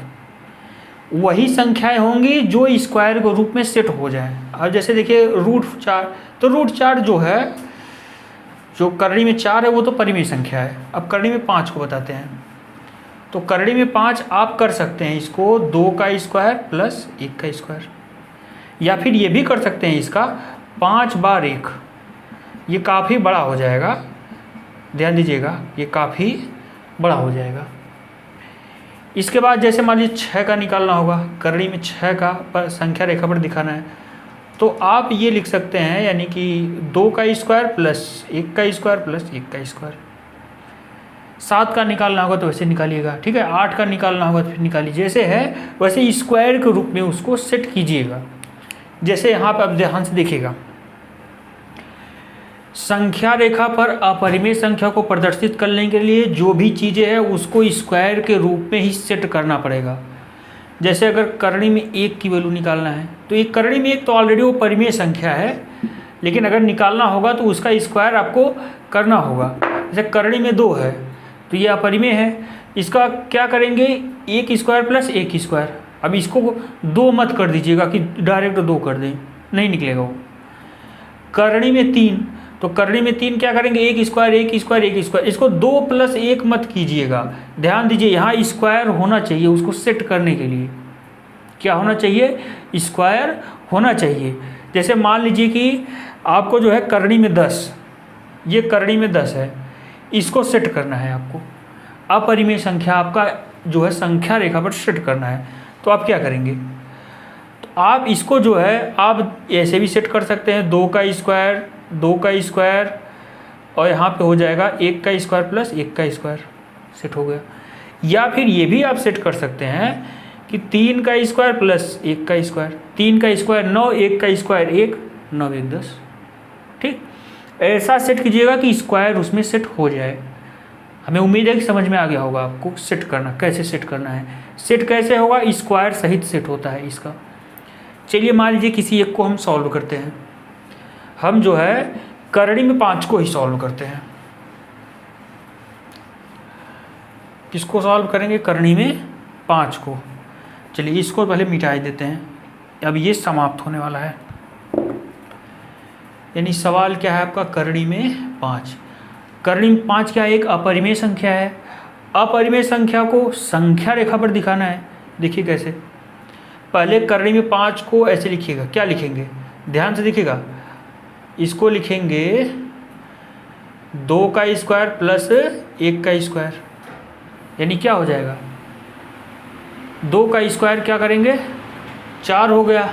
वही संख्याएं होंगी जो स्क्वायर के रूप में सेट हो जाए। अब जैसे देखिए √4, तो √4 जो है, जो करड़ी में 4 है वो तो परिमेय संख्या है। अब करड़ी में 5 को बताते हैं। तो करड़ी में 5 आप कर सकते हैं इसको 2 का स्क्वायर प्लस 1 का स्क्वायर, या फिर ये भी कर सकते हैं इसका 5 बार 1। ये काफ़ी बड़ा हो जाएगा, ध्यान दीजिएगा, ये काफ़ी बड़ा हो जाएगा। इसके बाद जैसे मान लीजिए 6 का निकालना होगा, करड़ी में 6 का पर संख्या रेखा पर दिखाना है, तो आप ये लिख सकते हैं, यानी कि 2 का स्क्वायर प्लस 1 का स्क्वायर प्लस 1 का स्क्वायर। 7 का निकालना होगा तो वैसे निकालिएगा, ठीक है। 8 का निकालना होगा तो फिर निकालिए, जैसे है वैसे स्क्वायर के रूप में उसको सेट कीजिएगा। जैसे यहाँ पर आप ध्यान से देखिएगा, संख्या रेखा पर अपरिमेय संख्या को प्रदर्शित करने के लिए जो भी चीज़ें हैं उसको स्क्वायर के रूप में ही सेट करना पड़ेगा। जैसे अगर करड़ी में 1 की वैल्यू निकालना है, तो एक करड़ी में 1 तो ऑलरेडी वो परिमेय संख्या है, लेकिन अगर निकालना होगा तो उसका स्क्वायर आपको करना होगा। जैसे करड़ी में 2 है तो ये अपरिमेय है, इसका क्या करेंगे 1 स्क्वायर प्लस 1 स्क्वायर। अब इसको 2 मत कर दीजिएगा कि डायरेक्ट 2 कर दें, नहीं निकलेगा वो। करड़ी में 3, तो करड़ी में 3 क्या करेंगे 1 स्क्वायर 1 स्क्वायर 1 स्क्वायर, इसको 2 प्लस 1 मत कीजिएगा। ध्यान दीजिए यहाँ स्क्वायर होना चाहिए, उसको सेट करने के लिए क्या होना चाहिए, स्क्वायर होना चाहिए। जैसे मान लीजिए कि आपको जो है करड़ी में 10, ये करड़ी में 10 है, इसको सेट करना है आपको, अपरिमेय संख्या आपका जो है संख्या रेखा पर सेट करना है। तो आप क्या करेंगे, तो आप इसको जो है आप ऐसे भी सेट कर सकते हैं, 2 का स्क्वायर 2 का स्क्वायर, और यहाँ पे हो जाएगा 1 का स्क्वायर प्लस 1 का स्क्वायर, सेट हो गया। या फिर ये भी आप सेट कर सकते हैं कि 3 का स्क्वायर प्लस 1 का स्क्वायर, 3 का स्क्वायर 9, 1 का स्क्वायर 1, 9 1 10, ठीक। ऐसा सेट कीजिएगा कि स्क्वायर उसमें सेट हो जाए। हमें उम्मीद है कि समझ में आ गया होगा आपको सेट करना, कैसे सेट करना है। सेट कैसे होगा, स्क्वायर सहित सेट होता है इसका। चलिए मान लीजिए किसी एक को हम सॉल्व करते हैं, हम जो है करड़ी में 5 को ही सॉल्व करते हैं। किसको सॉल्व करेंगे, करड़ी में 5 को। चलिए इसको पहले मिटा देते हैं, अब ये समाप्त होने वाला है। यानी सवाल क्या है आपका, करड़ी में 5। करड़ी में 5 क्या है, एक अपरिमेय संख्या है। अपरिमेय संख्या को संख्या रेखा पर दिखाना है। देखिए कैसे, पहले करड़ी में 5 को ऐसे लिखिएगा, क्या लिखेंगे ध्यान से देखिएगा, इसको लिखेंगे 2 का स्क्वायर प्लस 1 का स्क्वायर, यानी क्या हो जाएगा 2 का स्क्वायर क्या करेंगे 4 हो गया,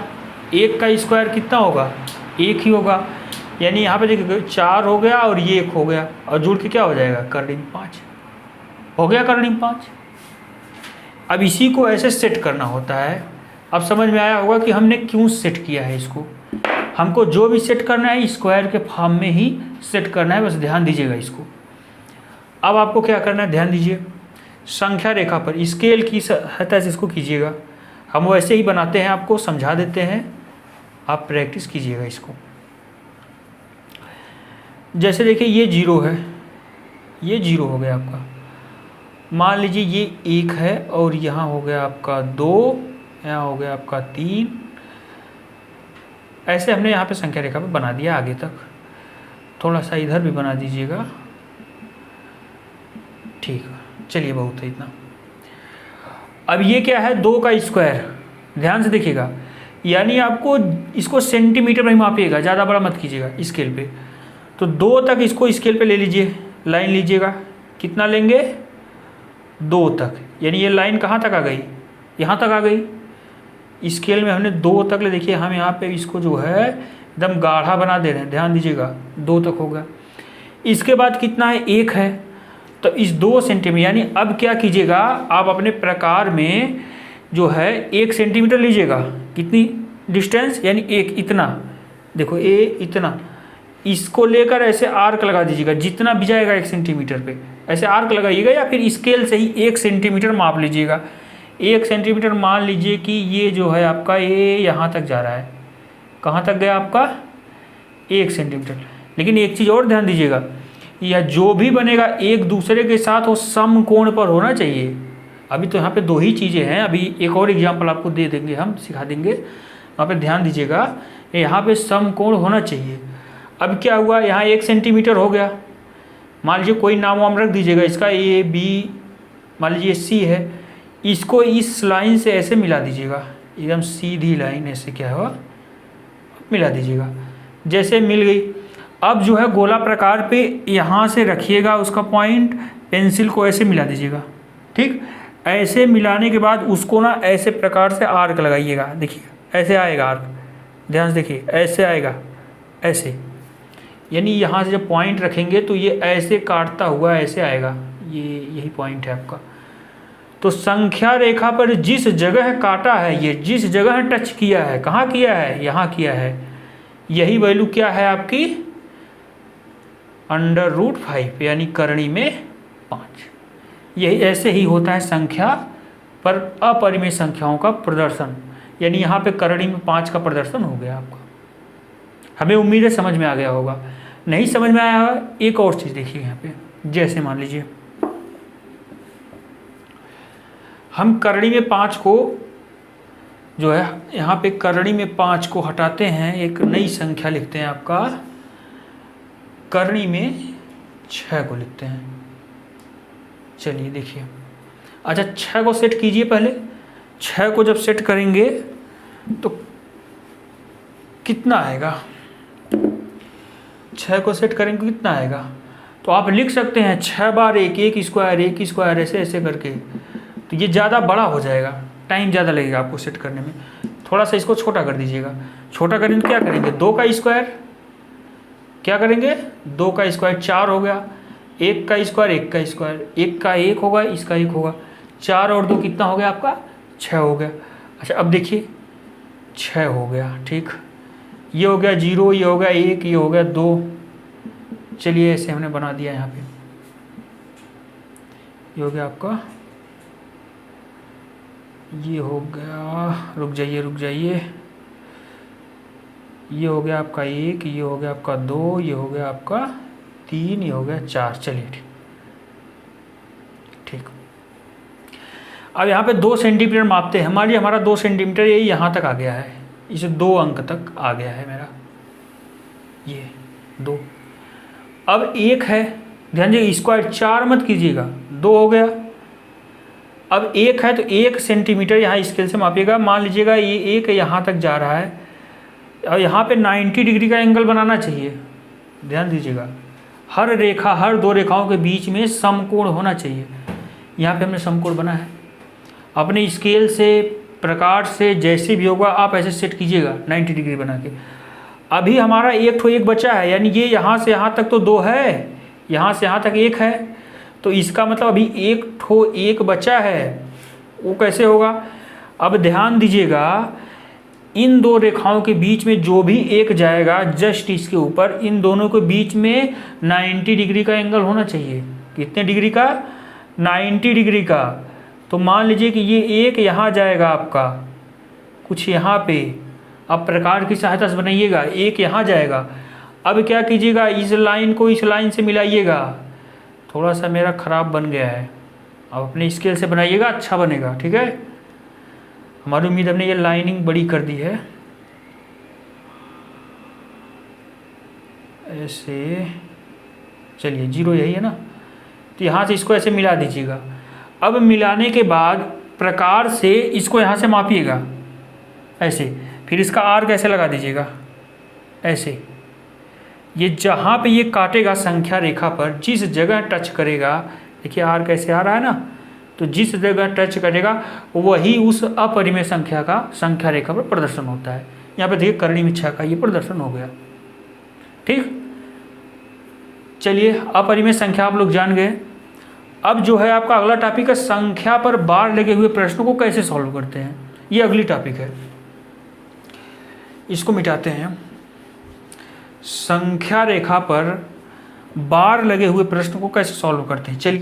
1 का स्क्वायर कितना होगा 1 ही होगा, यानी यहाँ पे देखिए 4 हो गया और ये 1 हो गया, और जुड़ के क्या हो जाएगा करड़ी में 5 हो गया, करड़ी में 5। अब इसी को ऐसे सेट करना होता है। अब समझ में आया होगा कि हमने क्यों सेट किया है इसको। हमको जो भी सेट करना है स्क्वायर के फॉर्म में ही सेट करना है, बस ध्यान दीजिएगा इसको। अब आपको क्या करना है, ध्यान दीजिए, संख्या रेखा पर स्केल की सहायता से इसको कीजिएगा। हम वैसे ही बनाते हैं, आपको समझा देते हैं, आप प्रैक्टिस कीजिएगा इसको। जैसे देखिए ये 0 है, ये 0 हो गया आपका। मान लीजिए ये 1 है और यहाँ हो गया आपका 2, यहाँ हो गया आपका 3। ऐसे हमने यहाँ पे संख्या रेखा पे बना दिया आगे तक। थोड़ा सा इधर भी बना दीजिएगा, ठीक है। चलिए बहुत है इतना। अब ये क्या है 2 का स्क्वायर, ध्यान से देखिएगा, यानी आपको इसको सेंटीमीटर में ही मापिएगा, ज़्यादा बड़ा मत कीजिएगा स्केल पे। तो 2 तक इसको स्केल पे ले लीजिए, लाइन लीजिएगा, कितना लेंगे 2 तक, यानी ये लाइन कहाँ तक आ गई, यहाँ तक आ गई। स्केल में हमने 2 तक ले, देखिए हम यहाँ पे इसको जो है एकदम गाढ़ा बना दे रहे हैं, ध्यान दीजिएगा 2 तक होगा। इसके बाद कितना है 1 है, तो इस 2 सेंटीमीटर, यानी अब क्या कीजिएगा आप अपने प्रकार में जो है 1 सेंटीमीटर लीजिएगा, कितनी डिस्टेंस, यानी 1 इतना, देखो ए इतना, इसको लेकर ऐसे आर्क लगा दीजिएगा, जितना भी जाएगा 1 सेंटीमीटर पे ऐसे आर्क लगाइएगा, या फिर स्केल से ही 1 सेंटीमीटर माप लीजिएगा। 1 सेंटीमीटर मान लीजिए कि ये जो है आपका ये यहाँ तक जा रहा है, कहाँ तक गया आपका 1 सेंटीमीटर। लेकिन एक चीज़ और ध्यान दीजिएगा, या जो भी बनेगा एक दूसरे के साथ वो समकोण पर होना चाहिए, अभी तो यहाँ पे दो ही चीज़ें हैं, अभी एक और एग्जाम्पल आपको दे देंगे, हम सिखा देंगे, वहाँ पे ध्यान दीजिएगा। यहाँ पे समकोण होना चाहिए। अब क्या हुआ, यहाँ 1 सेंटीमीटर हो गया, मान लीजिए कोई नाम वाम रख दीजिएगा इसका, ए बी, मान लीजिए सी है, इसको इस लाइन से ऐसे मिला दीजिएगा, एकदम सीधी लाइन ऐसे क्या हुआ मिला दीजिएगा। जैसे मिल गई, अब जो है गोला प्रकार पे यहाँ से रखिएगा उसका पॉइंट, पेंसिल को ऐसे मिला दीजिएगा, ठीक। ऐसे मिलाने के बाद उसको ना ऐसे प्रकार से आर्क लगाइएगा, देखिए ऐसे आएगा आर्क, ध्यान से देखिए ऐसे आएगा, ऐसे, यानी यहाँ से जब पॉइंट रखेंगे तो ये ऐसे काटता हुआ ऐसे आएगा, ये यही पॉइंट है आपका। तो संख्या रेखा पर जिस जगह काटा है, ये जिस जगह टच किया है, कहाँ किया है, यहाँ किया है, यही वैल्यू क्या है आपकी √5, यानी करणी में 5। यही ऐसे ही होता है संख्या पर अपरिमेय संख्याओं का प्रदर्शन, यानी यहाँ पे करणी में 5 का प्रदर्शन हो गया आपका। हमें उम्मीद है समझ में आ गया होगा। नहीं समझ में आया है, एक और चीज़ देखिए यहाँ पे, जैसे मान लीजिए हम करणी में 5 को जो है, यहाँ पे करणी में 5 को हटाते हैं, एक नई संख्या लिखते हैं, आपका करणी में 6 को लिखते हैं। चलिए देखिए, अच्छा 6 को सेट कीजिए पहले। 6 को जब सेट करेंगे तो कितना आएगा, 6 को सेट करेंगे कितना आएगा, तो आप लिख सकते हैं 6 बार 1, 1 स्क्वायर 1 स्क्वायर, ऐसे ऐसे करके। तो ये ज़्यादा बड़ा हो जाएगा, टाइम ज़्यादा लगेगा आपको सेट करने में। थोड़ा सा इसको छोटा कर दीजिएगा। छोटा करेंगे क्या करेंगे, 2 का स्क्वायर, क्या करेंगे 2 का स्क्वायर 4 हो गया, 1 का स्क्वायर 1 का स्क्वायर, 1 का 1 होगा, इसका 1 होगा, 4 और 2 कितना हो गया आपका 6 हो गया। अच्छा अब देखिए 6 हो गया, ठीक, ये हो गया 0, ये हो गया 1, ये हो गया 2। चलिए ऐसे हमने बना दिया, यहाँ पे ये हो गया आपका, ये हो गया, रुक जाइए, ये हो गया आपका 1, ये हो गया आपका 2, ये हो गया आपका 3, ये हो गया 4। चलिए ठीक। अब यहाँ पे 2 सेंटीमीटर मापते हैं। मान लीजिए हमारा 2 सेंटीमीटर ये यहाँ तक आ गया है, इसे 2 अंक तक आ गया है मेरा, ये 2। अब 1 है, ध्यान दीजिए स्क्वायर 4 मत कीजिएगा, 2 हो गया। अब 1 है तो 1 सेंटीमीटर यहाँ स्केल से मापिएगा। मान लीजिएगा ये 1 यहाँ तक जा रहा है, और यहाँ पे 90 डिग्री का एंगल बनाना चाहिए। ध्यान दीजिएगा, हर रेखा, हर 2 रेखाओं के बीच में समकोण होना चाहिए। यहाँ पे हमने समकोण बना है। अपने स्केल से, प्रकार से, जैसे भी होगा आप ऐसे सेट कीजिएगा 90 डिग्री बना के। अभी हमारा 1 बचा है, यानी ये यहाँ से यहाँ तक तो 2 है, यहाँ से यहाँ तक 1 है, तो इसका मतलब अभी 1 बचा है। वो कैसे होगा, अब ध्यान दीजिएगा, इन 2 रेखाओं के बीच में जो भी 1 जाएगा जस्ट इसके ऊपर, इन दोनों के बीच में 90 डिग्री का एंगल होना चाहिए। कितने डिग्री का, 90 डिग्री का। तो मान लीजिए कि ये 1 यहाँ जाएगा आपका, कुछ यहाँ पे, अब प्रकार की सहायता से बनाइएगा, 1 यहाँ जाएगा। अब क्या कीजिएगा, इस लाइन को इस लाइन से मिलाइएगा। थोड़ा सा मेरा ख़राब बन गया है, अब अपने स्केल से बनाइएगा, अच्छा बनेगा, ठीक है। हमारी उम्मीद, हमने ये लाइनिंग बड़ी कर दी है, ऐसे। चलिए 0 यही है ना, तो यहाँ से इसको ऐसे मिला दीजिएगा। अब मिलाने के बाद प्रकार से इसको यहाँ से मापिएगा ऐसे, फिर इसका आर्क ऐसे लगा दीजिएगा ऐसे। ये जहाँ पे ये काटेगा संख्या रेखा पर, जिस जगह टच करेगा, देखिए आर्क ऐसे आ रहा है ना, तो जिस जगह टच करेगा वही उस अपरिमेय संख्या का संख्या रेखा पर प्रदर्शन होता है। यहाँ पे देखिए करणी में 6 का ये प्रदर्शन हो गया, ठीक। चलिए अपरिमेय संख्या आप लोग जान गए। अब जो है आपका अगला टॉपिक है, संख्या पर बार लगे हुए प्रश्नों को कैसे सॉल्व करते हैं। ये अगली टॉपिक है, इसको मिटाते हैं। संख्या रेखा पर बार लगे हुए प्रश्न को कैसे सॉल्व करते हैं, चलिए।